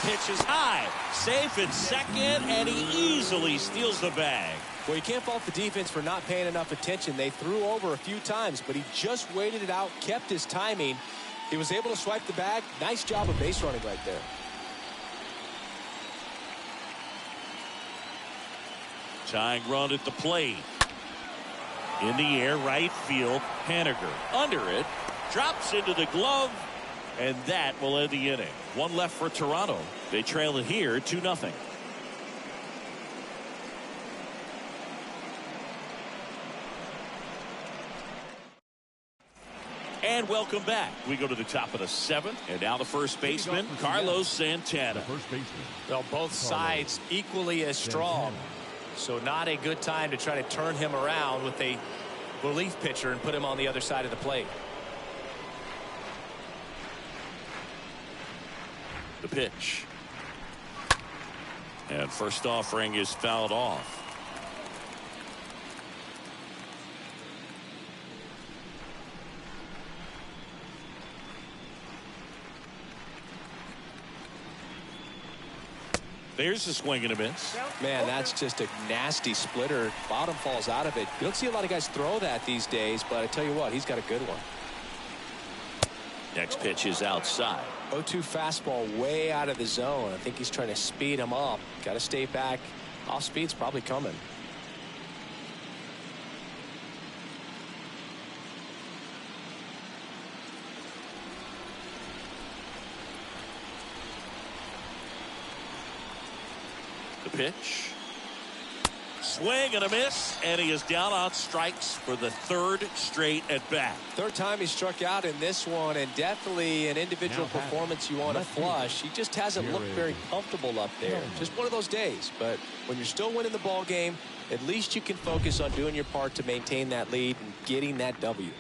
Speaker 1: Pitch is high. Safe at second, and he easily steals the bag.
Speaker 5: Well, you can't fault the defense for not paying enough attention. They threw over a few times, but he just waited it out, kept his timing. He was able to swipe the bag. Nice job of base running right there.
Speaker 1: Tying run at the plate. In the air, right field. Haniger under it. Drops into the glove. And that will end the inning. 1 left for Toronto. They trail it here 2-0. And welcome back. We go to the top of the 7th. And now the first baseman, Carlos Santana.
Speaker 2: Well, both sides equally as strong. So not a good time to try to turn him around with a relief pitcher and put him on the other side of the plate.
Speaker 1: The pitch. And first offering is fouled off. There's a swing and a miss.
Speaker 5: Man, that's just a nasty splitter. Bottom falls out of it. You don't see a lot of guys throw that these days, but I tell you what, he's got a good one.
Speaker 1: Next pitch is outside.
Speaker 5: 0-2 fastball way out of the zone. I think he's trying to speed him up. Got to stay back. Off speed's probably coming.
Speaker 1: The pitch. Swing and a miss, and he is down on strikes for the 3rd straight at bat.
Speaker 5: 3rd time he struck out in this one, and definitely an individual performance you want to flush. He just hasn't looked very comfortable up there. Just one of those days. But when you're still winning the ball game, at least you can focus on doing your part to maintain that lead and getting that W.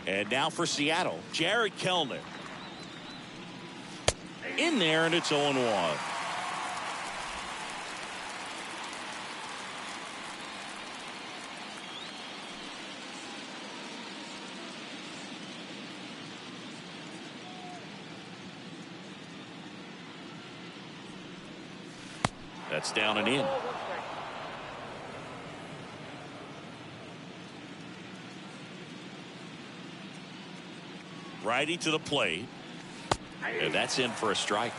Speaker 1: And now for Seattle, Jared Kelenic. In there, and it's 0-1. That's down and in. Righty to the plate. And that's in for a strike.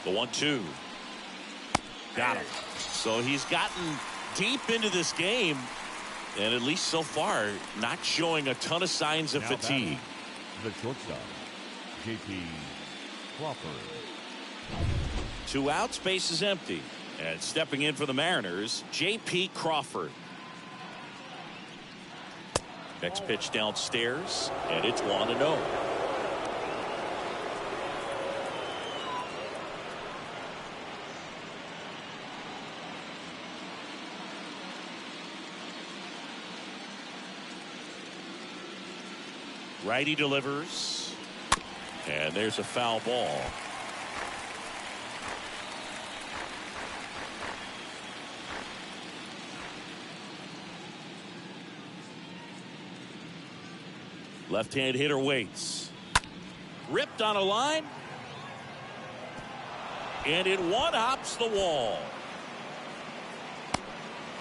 Speaker 1: The 1-2. Got him. So he's gotten deep into this game, and at least so far, not showing a ton of signs of
Speaker 3: Now
Speaker 1: fatigue.
Speaker 3: The shortstop, J.P. Crawford.
Speaker 1: 2 outs, base is empty. And stepping in for the Mariners, J.P. Crawford. Next pitch downstairs, and it's 1-0. Righty delivers, and there's a foul ball. Left-hand hitter waits. Ripped on a line. And it one-hops the wall.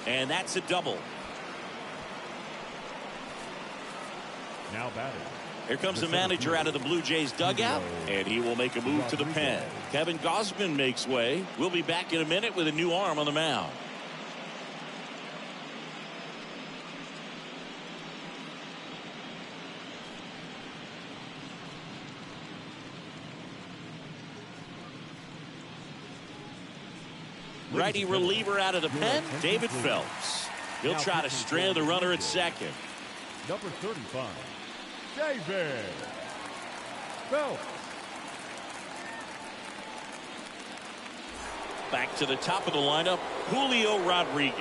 Speaker 1: And that's a double.
Speaker 3: Now batting.
Speaker 1: Here comes the manager out of the Blue Jays dugout, and he will make a move to the pen. Kevin Gausman makes way. We'll be back in a minute with a new arm on the mound. Righty reliever out of the pen, David Phelps. He'll try to strand the runner at second.
Speaker 3: Number 35, David Phelps.
Speaker 1: Back to the top of the lineup, Julio Rodriguez.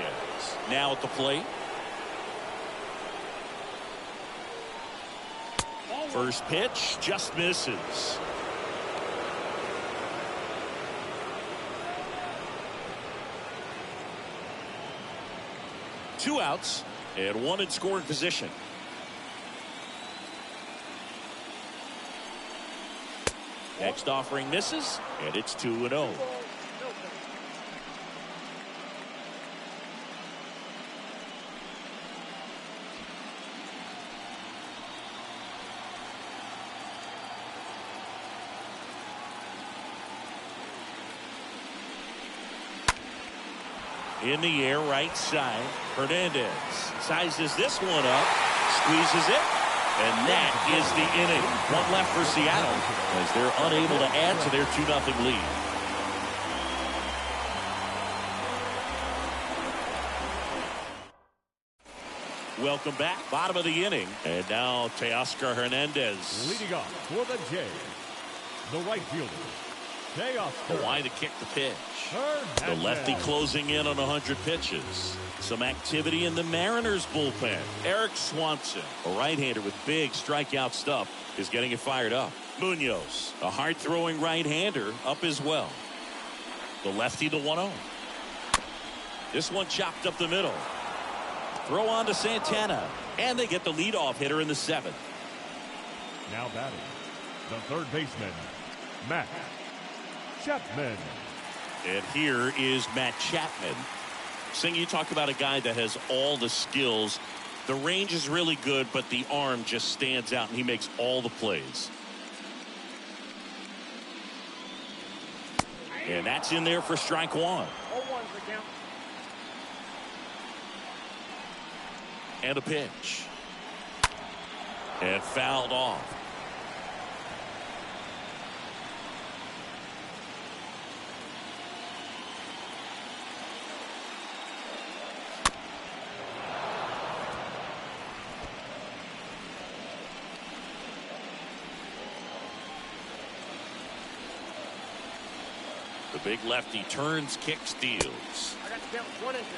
Speaker 1: Now at the plate. First pitch just misses. Two outs and one in scoring position. Next offering misses, and it's 2-0. In the air, right side. Hernandez sizes this one up, squeezes it, and that is the inning. One left for Seattle as they're unable to add to their 2-0 lead. Welcome back. Bottom of the inning. And now Teoscar Hernandez.
Speaker 3: Leading off for the Jays, the right fielder, Teoscar.
Speaker 1: The wide to kick the pitch. The lefty closing in on 100 pitches. Some activity in the Mariners bullpen. Eric Swanson, a right-hander with big strikeout stuff, is getting it fired up. Munoz, a hard-throwing right-hander, up as well. The lefty, the 1-0. This one chopped up the middle. Throw on to Santana, and they get the leadoff hitter in the 7th.
Speaker 3: Now batting, the third baseman, Matt Chapman.
Speaker 1: And here is Matt Chapman. Sing, you talk about a guy that has all the skills. The range is really good, but the arm just stands out, and he makes all the plays. And that's in there for strike one.
Speaker 4: 0-1's the count.
Speaker 1: And a pitch. And fouled off. The big lefty turns, kicks, steals.
Speaker 4: I got to count 1 and 2.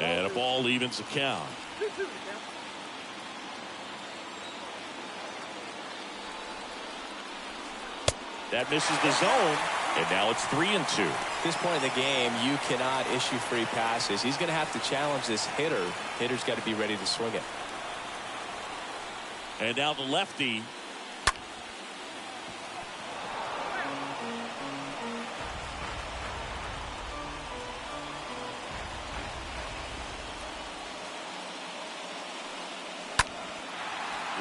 Speaker 1: And a ball evens the count.
Speaker 4: 2-2 to count.
Speaker 1: That misses the zone, and now it's 3-2.
Speaker 2: At this point in the game, you cannot issue free passes. He's going to have to challenge this hitter. Hitter's got to be ready to swing it.
Speaker 1: And now the lefty.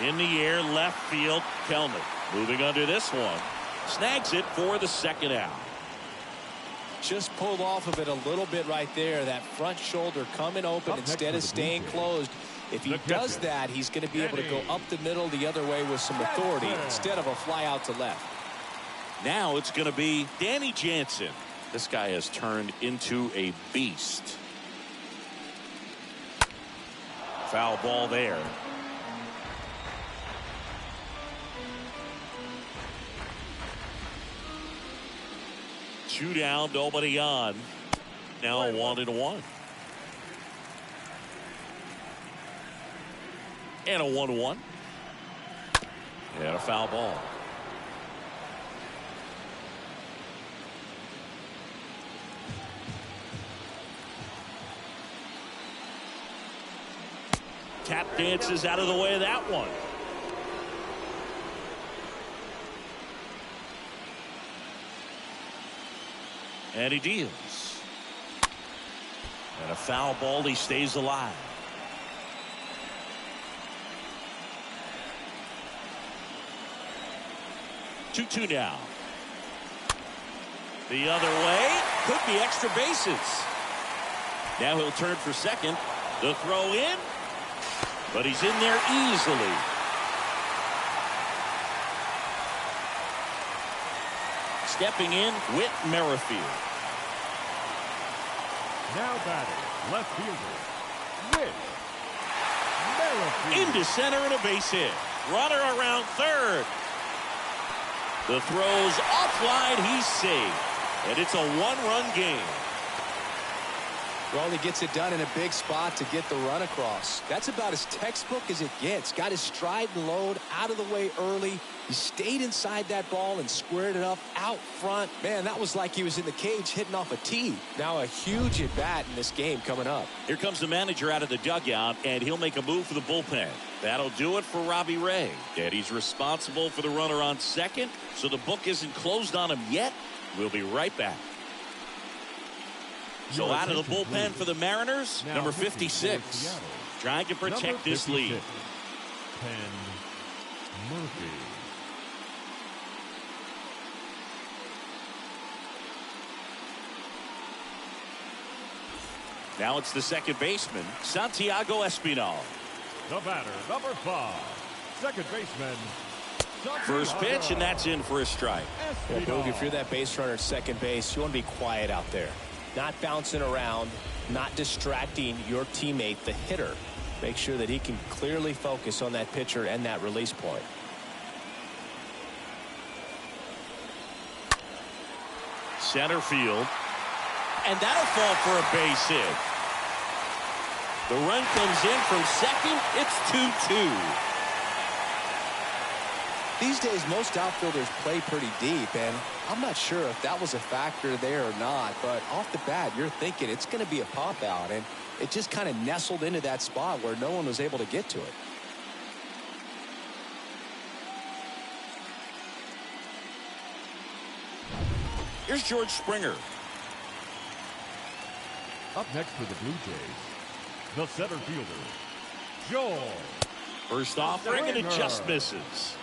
Speaker 1: In the air, left field, Kelman. Moving under this one. Snags it for the second out.
Speaker 2: Just pulled off of it a little bit right there. That front shoulder coming open instead of staying closed. If he does that, he's going to be able to go up the middle the other way with some authority instead of a fly out to left.
Speaker 1: Now it's going to be Danny Jansen. This guy has turned into a beast. Foul ball there. Two down, nobody on. Now 1-1. And a 1-1. And a foul ball. Tap dances out of the way of that one. And he deals. And a foul ball. He stays alive. Two now. The other way. Could be extra bases. Now he'll turn for second. The throw in. But he's in there easily. Stepping in, Whit Merrifield.
Speaker 3: Now batting, left fielder, Whit Merrifield.
Speaker 1: Into center and a base hit. Runner around third. The throw's offline. He's safe. And it's a one-run game.
Speaker 5: Well, he gets it done in a big spot to get the run across. That's about as textbook as it gets. Got his stride and load out of the way early. He stayed inside that ball and squared it up out front. Man, that was like he was in the cage hitting off a tee. Now a huge at bat in this game coming up.
Speaker 1: Here comes the manager out of the dugout, and he'll make a move for the bullpen. That'll do it for Robbie Ray. And he's responsible for the runner on second, so the book isn't closed on him yet. We'll be right back. So out of the bullpen for the Mariners, number 56. Trying to protect this lead.
Speaker 3: Ken Murphy.
Speaker 1: Now it's the second baseman, Santiago Espinal.
Speaker 3: The batter, number 5, second baseman.
Speaker 1: First pitch, and that's in for a strike.
Speaker 2: Well, Boog, if you're that base runner at second base, you want to be quiet out there. Not bouncing around, not distracting your teammate, the hitter. Make sure that he can clearly focus on that pitcher and that release point.
Speaker 1: Center field. And that'll fall for a base hit. The run comes in from second. It's 2-2.
Speaker 5: These days, most outfielders play pretty deep, and I'm not sure if that was a factor there or not, but off the bat, you're thinking it's going to be a pop out, and it just kind of nestled into that spot where no one was able to get to it.
Speaker 1: Here's George Springer.
Speaker 3: Up next for the Blue Jays, the center fielder, Joel.
Speaker 1: First offering, and it just misses.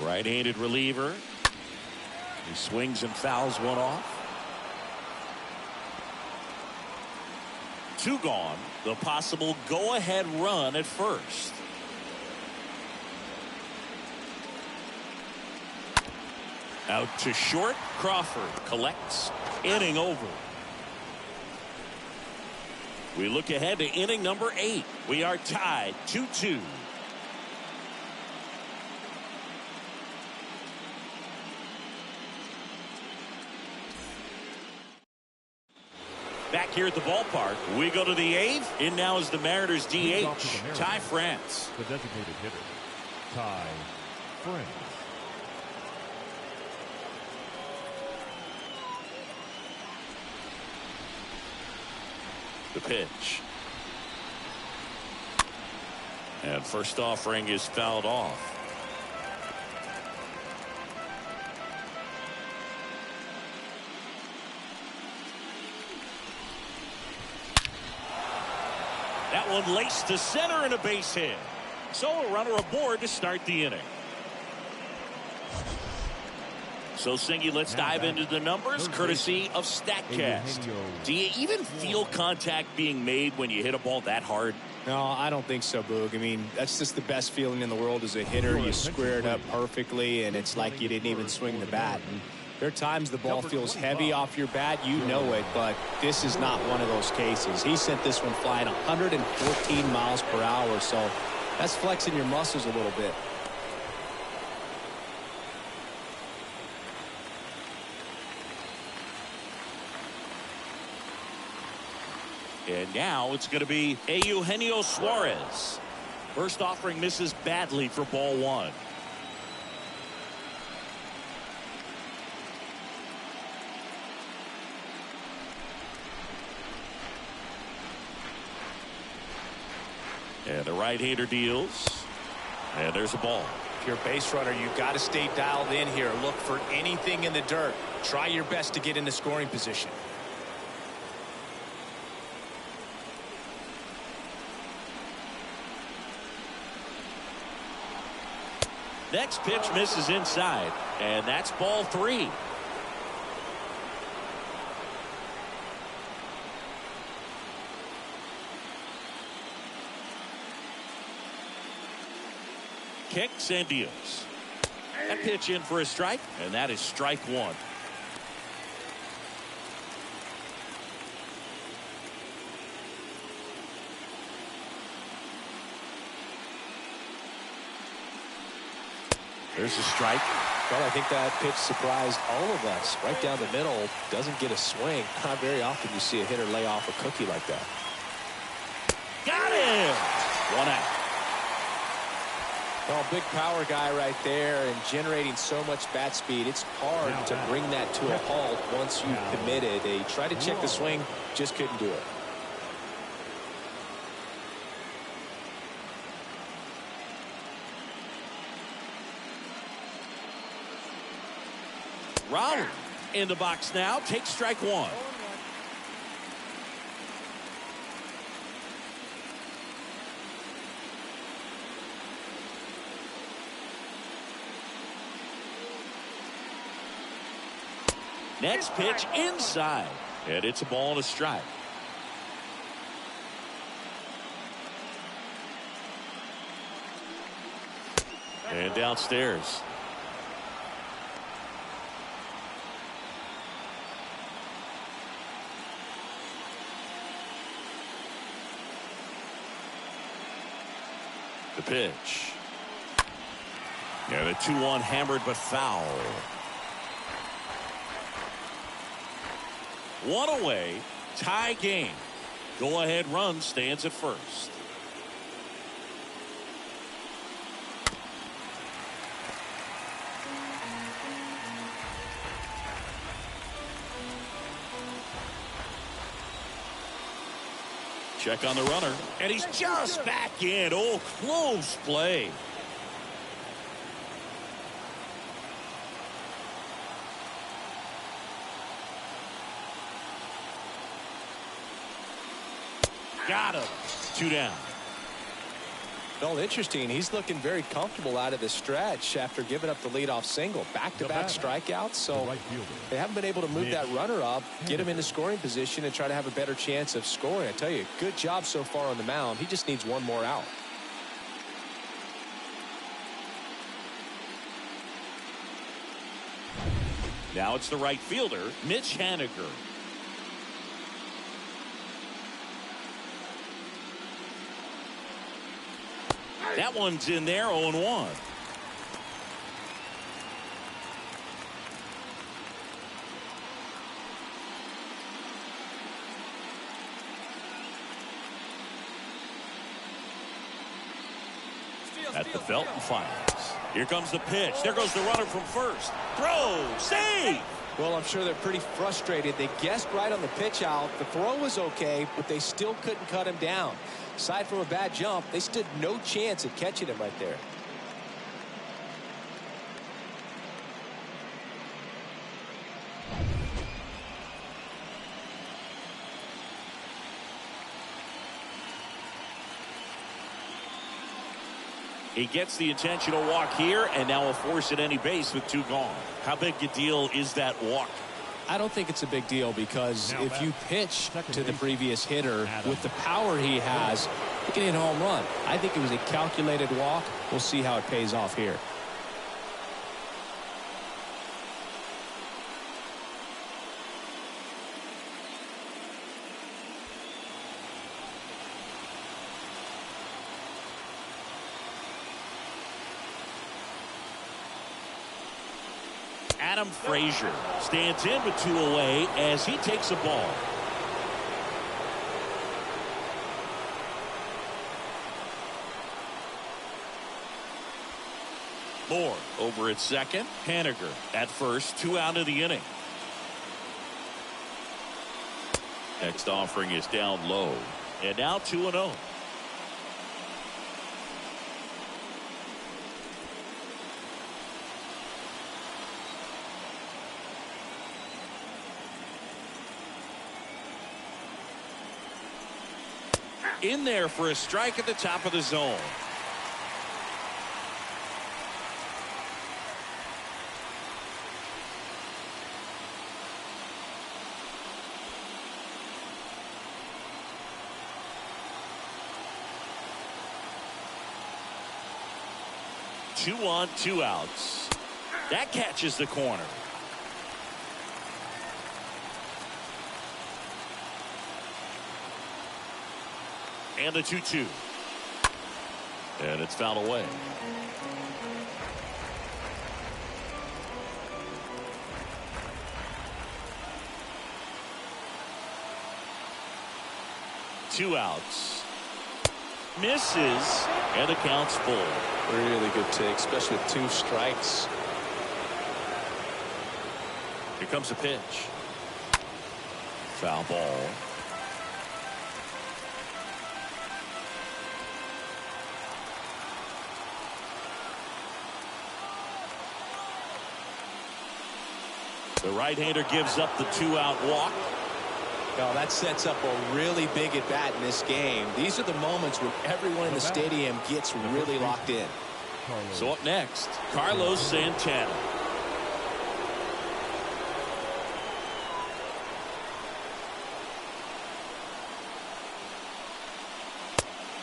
Speaker 1: Right-handed reliever. He swings and fouls one off. 2 gone. The possible go-ahead run at first. Out to short. Crawford collects. Inning over. We look ahead to inning number 8. We are tied 2-2. Back here at the ballpark, we go to the 8th. In now is the Mariners DH, Ty France.
Speaker 3: The designated hitter, Ty France.
Speaker 1: The pitch. And first offering is fouled off. That one laced to center and a base hit. So a runner aboard to start the inning. So, Singy, let's dive into the numbers courtesy of StatCast. Do you even feel contact being made when you hit a ball that hard?
Speaker 2: No, I don't think so, Boog. I mean, that's just the best feeling in the world as a hitter. You square it up perfectly, and it's like you didn't even swing the bat. And there are times the ball feels heavy off your bat. You know it, but this is not one of those cases. He sent this one flying 114 miles per hour, so that's flexing your muscles a little bit.
Speaker 1: And now it's going to be Eugenio Suarez. First offering misses badly for ball 1. And the right-hander deals. And there's a ball.
Speaker 2: If you're a base runner, you've got to stay dialed in here. Look for anything in the dirt. Try your best to get in the scoring position.
Speaker 1: Next pitch misses inside, and that's ball 3. Kicks and deals. That pitch in for a strike, and that is strike 1. There's a strike.
Speaker 2: Well, I think that pitch surprised all of us. Right down the middle, doesn't get a swing. Not very often you see a hitter lay off a cookie like that.
Speaker 1: Got him! 1 out.
Speaker 2: Well, big power guy right there and generating so much bat speed. It's hard to bring that to a halt once you've committed. They tried to check the swing, just couldn't do it.
Speaker 1: Rowland in the box now. Takes strike 1. Next pitch inside. And it's a ball and a strike. And downstairs. The pitch. And a 2-1 hammered but foul. 1 away. Tie game. Go ahead run stands at first. Check on the runner, and he's just back in. Oh, close play. Got him. 2 down.
Speaker 5: Well, interesting. He's looking very comfortable out of the stretch after giving up the leadoff single. Back-to-back strikeouts, so they haven't been able to move that runner up, get him into scoring position, and try to have a better chance of scoring. I tell you, good job so far on the mound. He just needs one more out.
Speaker 1: Now it's the right fielder, Mitch Haniger. That one's in there, 0-1. At the Felton Finals. Here comes the pitch. There goes the runner from first. Throw, save.
Speaker 5: Well, I'm sure they're pretty frustrated. They guessed right on the pitch out. The throw was okay, but they still couldn't cut him down. Aside from a bad jump, they stood no chance at catching him right there.
Speaker 1: He gets the intentional walk here, and now a force at any base with 2 gone. How big a deal is that walk?
Speaker 2: I don't think it's a big deal because if you pitch to the previous hitter with the power he has, he can hit a home run. I think it was a calculated walk. We'll see how it pays off here.
Speaker 1: Adam Frazier stands in with 2 away as he takes a ball. Moore over at second. Haniger at first. 2 out of the inning. Next offering is down low. And now 2-0. In there for a strike at the top of the zone. Two on, 2 outs. That catches the corner. And the 2-2. And it's fouled away. Two outs. Misses. And the count's full.
Speaker 5: Really good take, especially with 2 strikes.
Speaker 1: Here comes a pitch. Foul ball. The right-hander gives up the 2-out walk.
Speaker 5: Now that sets up a really big at bat in this game. These are the moments when everyone in the stadium gets really locked in.
Speaker 1: So up next, Carlos Santana.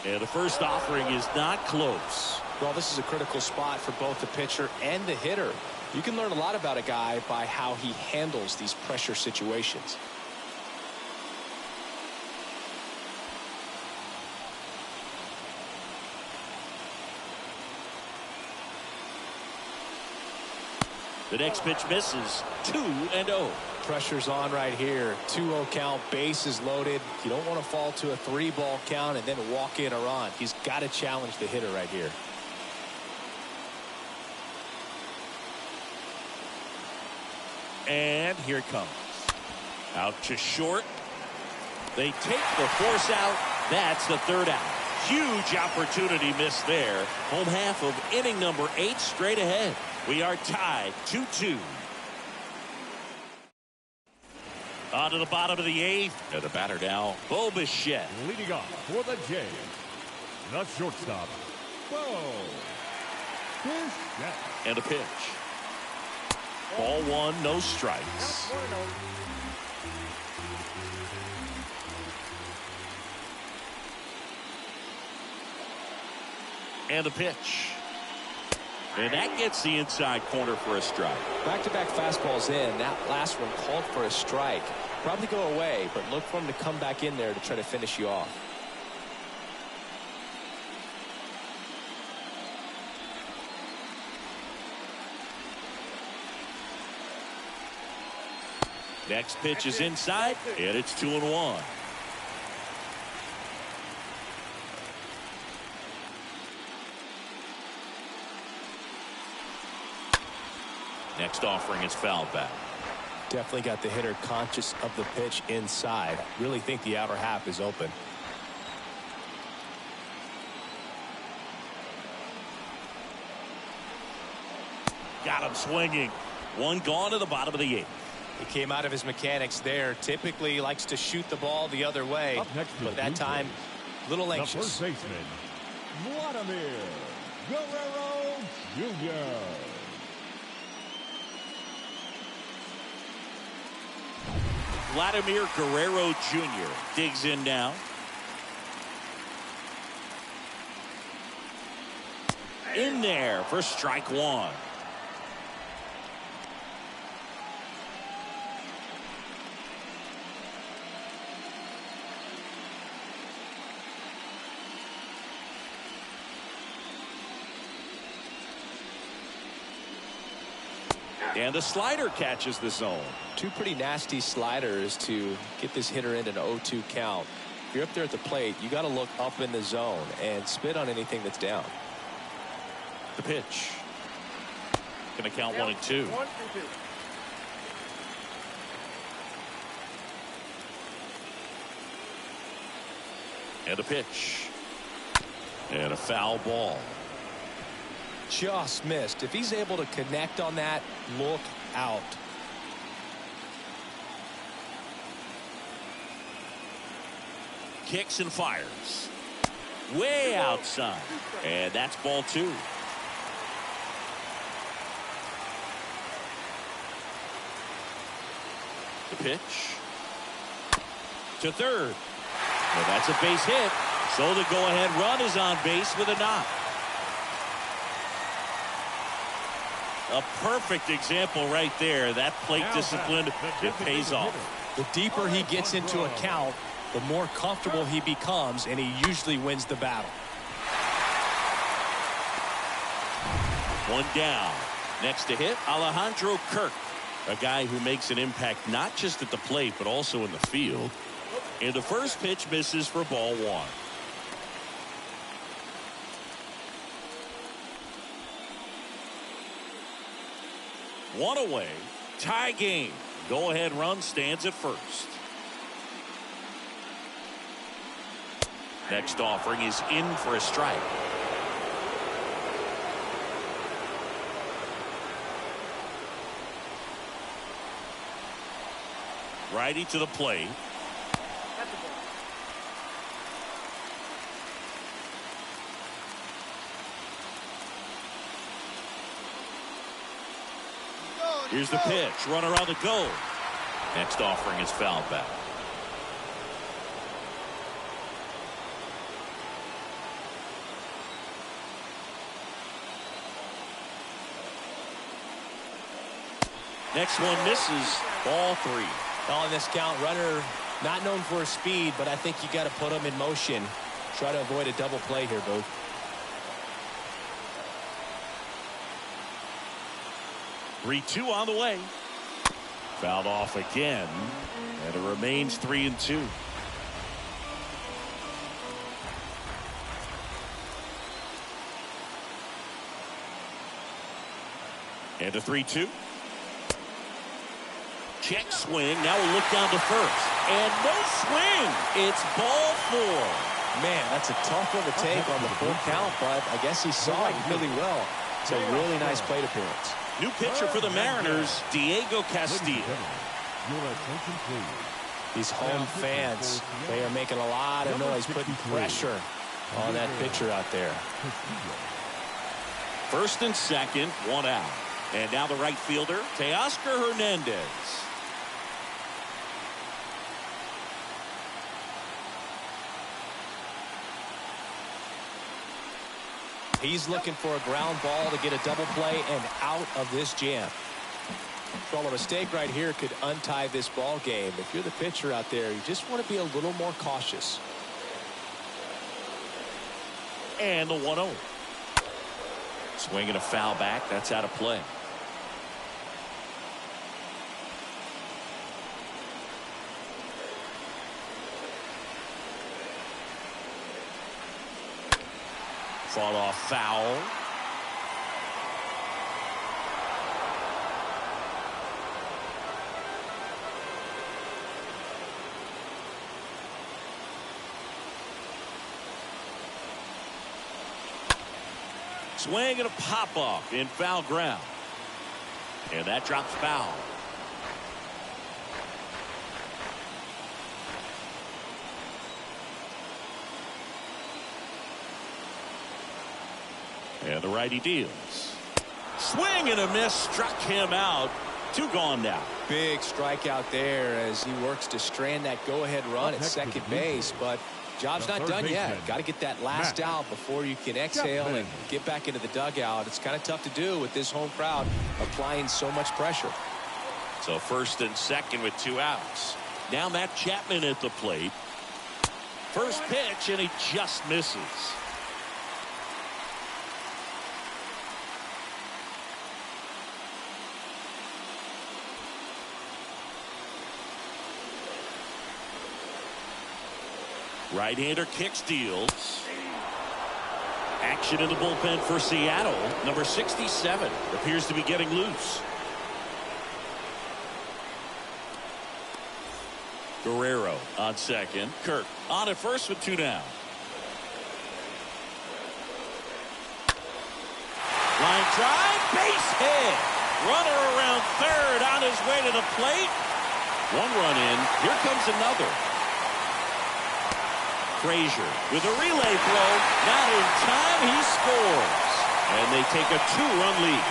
Speaker 1: And the first offering is not close.
Speaker 5: Well, this is a critical spot for both the pitcher and the hitter. You can learn a lot about a guy by how he handles these pressure situations.
Speaker 1: The next pitch misses. 2-0.
Speaker 5: Pressure's on right here. 2-0 count, bases loaded. You don't want to fall to a 3-ball count and then walk in or on. He's got to challenge the hitter right here.
Speaker 1: And here it comes. Out to short. They take the force out. That's the 3rd out. Huge opportunity missed there. Home half of inning number 8 straight ahead. We are tied 2-2. On to the bottom of the 8th. And the batter now, Bo Bichette.
Speaker 3: Leading off for the Jays, the shortstop, Ball. Fish set.
Speaker 1: And a pitch. Ball one, no strikes. And a pitch. And that gets the inside corner for a strike.
Speaker 5: Back-to-back fastballs in. That last one called for a strike. Probably go away, but look for him to come back in there to try to finish you off.
Speaker 1: Next pitch is inside, and it's 2-1. Next offering is fouled back.
Speaker 2: Definitely got the hitter conscious of the pitch inside. Really think the outer half is open.
Speaker 1: Got him swinging. One gone to the bottom of the 8th.
Speaker 2: He came out of his mechanics there. Typically likes to shoot the ball the other way.
Speaker 3: Up next to
Speaker 2: But that time, a little anxious.
Speaker 3: The first baseman, Vladimir Guerrero Jr.
Speaker 1: Vladimir Guerrero Jr. digs in now. In there for strike one. And the slider catches the zone.
Speaker 5: Two pretty nasty sliders to get this hitter in an 0-2 count. If you're up there at the plate, you got to look up in the zone and spit on anything that's down.
Speaker 1: The pitch. Going to count 1 and 2.
Speaker 4: 1 and 2.
Speaker 1: And a pitch. And a foul ball.
Speaker 5: Just missed. If he's able to connect on that, look out.
Speaker 1: Kicks and fires. Way outside. And that's ball 2. The pitch. To third. Well, that's a base hit. So the go-ahead run is on base with a knock. A perfect example right there. That plate discipline, it pays off.
Speaker 2: The deeper he gets into a count, the more comfortable he becomes, and he usually wins the battle.
Speaker 1: One down. Next to hit, Alejandro Kirk. A guy who makes an impact not just at the plate, but also in the field. And the first pitch misses for ball 1. One away. Tie game. Go-ahead run stands at first. Next offering is in for a strike. Righty to the plate. Here's the pitch. Runner on the go. Next offering is fouled back. Next one misses. Ball 3.
Speaker 2: On this count, runner not known for his speed, but I think you got to put him in motion. Try to avoid a double play here, Booth.
Speaker 1: 3-2 on the way. Fouled off again, and it remains 3-2. And a 3-2. Check swing. Now we'll look down to first. And no swing. It's ball 4.
Speaker 5: Man, that's a tough one to take on the full count, but I guess he saw it really well. It's a really nice plate appearance.
Speaker 1: New pitcher for the Mariners, Diego Castillo.
Speaker 3: Your attention, please.
Speaker 2: These home fans, they are making a lot of noise, putting pressure on that pitcher out there.
Speaker 1: First and second, one out. And now the right fielder, Teoscar Hernandez.
Speaker 2: He's looking for a ground ball to get a double play and out of this jam. Well, a mistake right here could untie this ball game. If you're the pitcher out there, you just want to be a little more cautious.
Speaker 1: And the 1-0. Swinging a foul back. That's out of play. Fought off foul. Swing and a pop off in foul ground. And that drops foul. And the righty deals. Swing and a miss, struck him out. Two gone now.
Speaker 2: Big strikeout there as he works to strand that go-ahead run at second base, but job's not done yet. Got to get that last out before you can exhale and get back into the dugout. It's kind of tough to do with this home crowd applying so much pressure.
Speaker 1: So first and second with 2 outs. Now Matt Chapman at the plate. First pitch, and he just misses. Right-hander kicks, deals. Action in the bullpen for Seattle. Number 67 appears to be getting loose. Guerrero on second. Kirk on at first with 2 down. Line drive, base hit. Runner around third on his way to the plate. 1 run in. Here comes another. Frazier with a relay throw. Not in time. He scores. And they take a 2-run lead.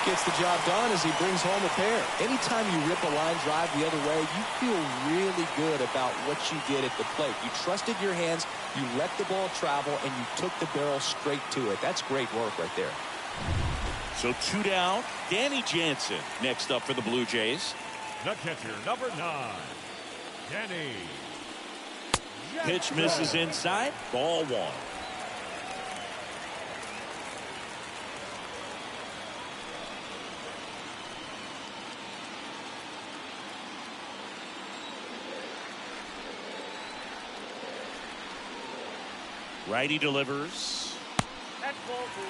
Speaker 5: Gets the job done as he brings home a pair. Anytime you rip a line drive the other way, you feel really good about what you did at the plate. You trusted your hands, you let the ball travel, and you took the barrel straight to it. That's great work right there.
Speaker 1: So 2 down. Danny Jansen next up for the Blue Jays.
Speaker 3: The catcher, number 9, Danny.
Speaker 1: Pitch misses inside. Ball 1. Righty delivers.
Speaker 4: That's ball 2.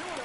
Speaker 4: 2-0.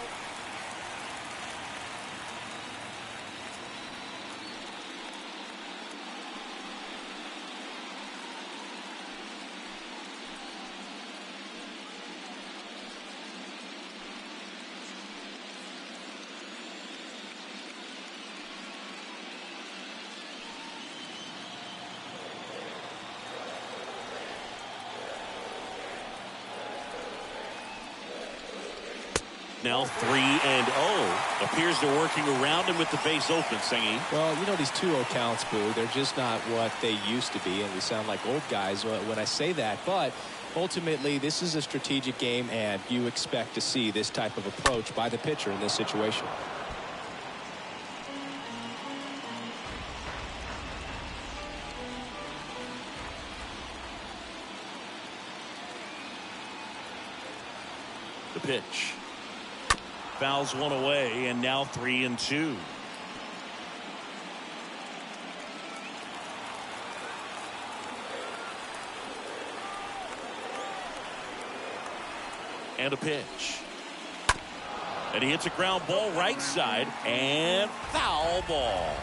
Speaker 1: Now 3-0. Appears they're working around him with the base open, Singy.
Speaker 2: Well, you know, these 2-0 counts, Boo, they're just not what they used to be, and we sound like old guys when I say that. But ultimately, this is a strategic game, and you expect to see this type of approach by the pitcher in this situation.
Speaker 1: The pitch. Fouls 1 away, and now 3-2. And a pitch. And he hits a ground ball right side, and foul ball.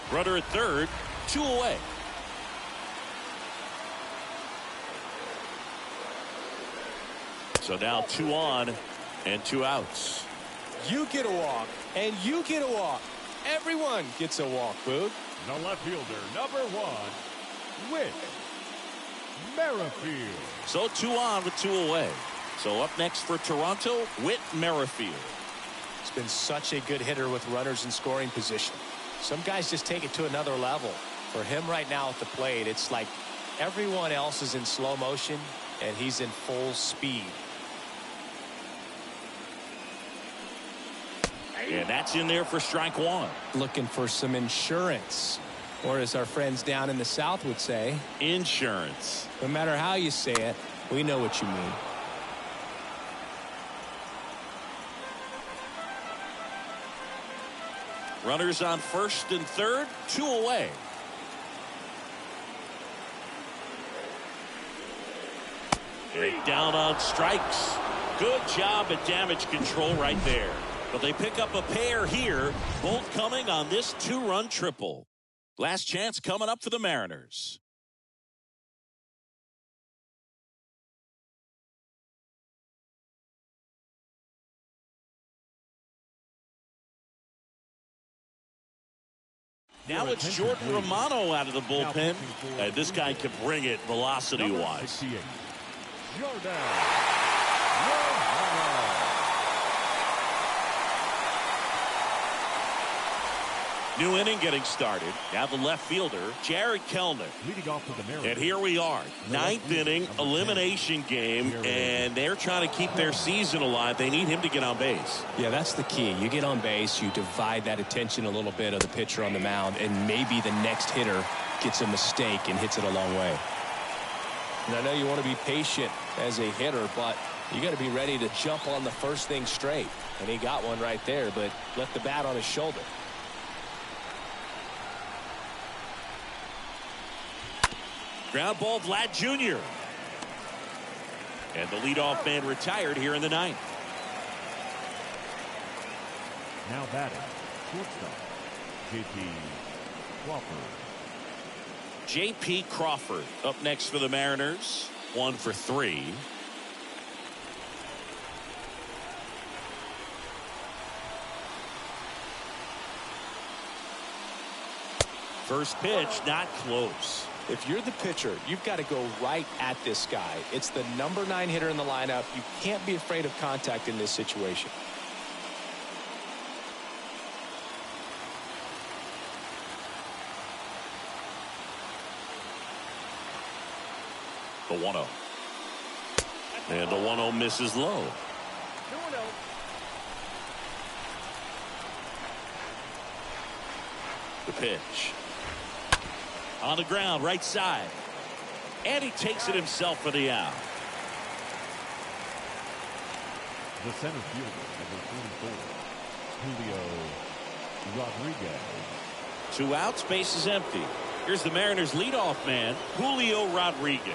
Speaker 1: Runner at third, 2 away. So now 2 on and 2 outs.
Speaker 2: You get a walk, and you get a walk. Everyone gets a walk, Boo.
Speaker 3: The left fielder, number 1, Wick. Merrifield.
Speaker 1: So 2 on with 2 away. So up next for Toronto, Whit Merrifield.
Speaker 2: He's been such a good hitter with runners in scoring position. Some guys just take it to another level. For him right now at the plate, it's like everyone else is in slow motion and he's in full speed.
Speaker 1: And that's in there for strike 1.
Speaker 2: Looking for some insurance, or as our friends down in the South would say,
Speaker 1: Insurance.
Speaker 2: no matter how you say it, we know what you mean.
Speaker 1: Runners on first and third, 2 away. Down on strikes. Good job at damage control right there. But they pick up a pair here, both coming on this 2-run triple. Last chance coming up for the Mariners. Now it's Jordan Romano out of the bullpen. This guy can bring it velocity-wise.
Speaker 3: Jordan.
Speaker 1: New inning getting started. Now the left fielder, Jared Kelenic.
Speaker 3: Leading off for the Mariners.
Speaker 1: And here we are, 9th inning elimination game, and they're trying to keep their season alive. They need him to get on base.
Speaker 2: Yeah, that's the key. You get on base, you divide that attention a little bit of the pitcher on the mound, and maybe the next hitter gets a mistake and hits it a long way. And I know you want to be patient as a hitter, but you got to be ready to jump on the first thing straight. And he got one right there, but left the bat on his shoulder.
Speaker 1: Ground ball, Vlad Jr. And the leadoff man retired here in the 9th.
Speaker 3: Now batting, shortstop, J.P. Crawford.
Speaker 1: J.P. Crawford up next for the Mariners. 1 for 3. First pitch, not close.
Speaker 2: If you're the pitcher, you've got to go right at this guy. It's the number 9 hitter in the lineup. You can't be afraid of contact in this situation.
Speaker 1: The 1-0. And the 1-0 misses low.
Speaker 4: 2-0.
Speaker 1: The pitch. On the ground, right side. And he takes it himself for the out.
Speaker 3: The center fielder, number 44, Julio Rodriguez.
Speaker 1: 2 outs, base is empty. Here's the Mariners leadoff man, Julio Rodriguez.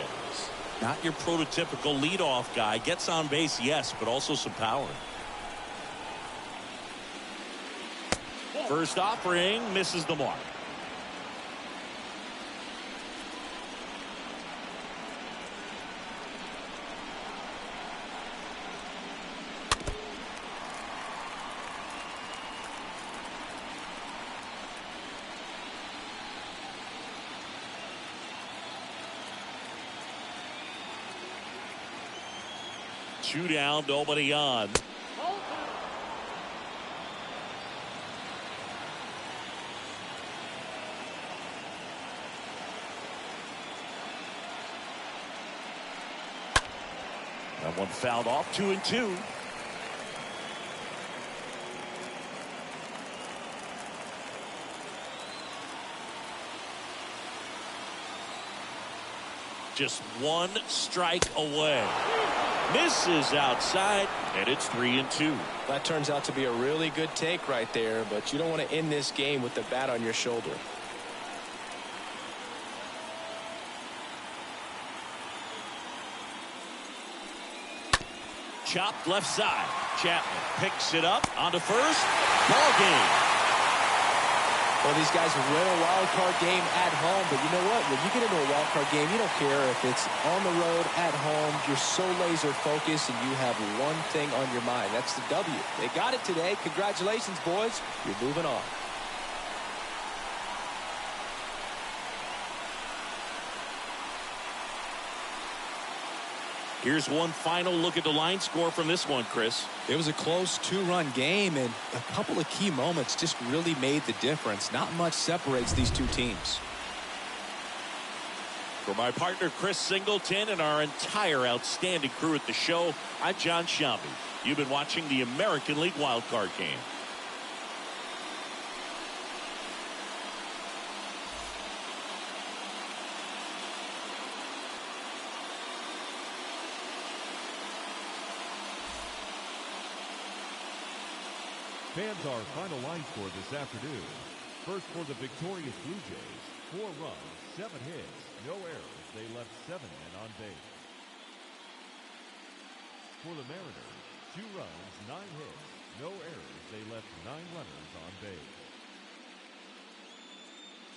Speaker 1: Not your prototypical leadoff guy. Gets on base, yes, but also some power. First offering, misses the mark. Two down, nobody on. That one fouled off. 2-2. Just 1 strike away. Misses outside, and it's 3-2.
Speaker 2: That turns out to be a really good take right there, but you don't want to end this game with the bat on your shoulder.
Speaker 1: Chopped left side. Chapman picks it up onto first. Ball game.
Speaker 5: Well, these guys win a wild card game at home, but you know what? When you get into a wild card game, you don't care if it's on the road, at home. You're so laser focused, and you have one thing on your mind. That's the W. They got it today. Congratulations, boys. You're moving on.
Speaker 1: Here's one final look at the line score from this one, Chris.
Speaker 5: It was a close 2-run game, and a couple of key moments just really made the difference. Not much separates these two teams.
Speaker 1: For my partner, Chris Singleton, and our entire outstanding crew at the show, I'm John Shambi. You've been watching the American League Wildcard Game.
Speaker 3: Fans, our final line score this afternoon. First for the victorious Blue Jays, 4 runs, 7 hits, no errors. They left 7 men on base. For the Mariners, 2 runs, 9 hits, no errors. They left 9 runners on base.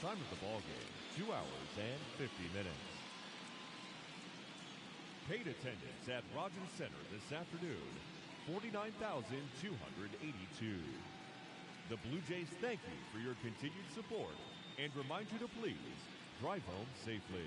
Speaker 3: Time of the ball game, 2 hours and 50 minutes. Paid attendance at Rogers Center this afternoon, 49,282. The Blue Jays thank you for your continued support and remind you to please drive home safely.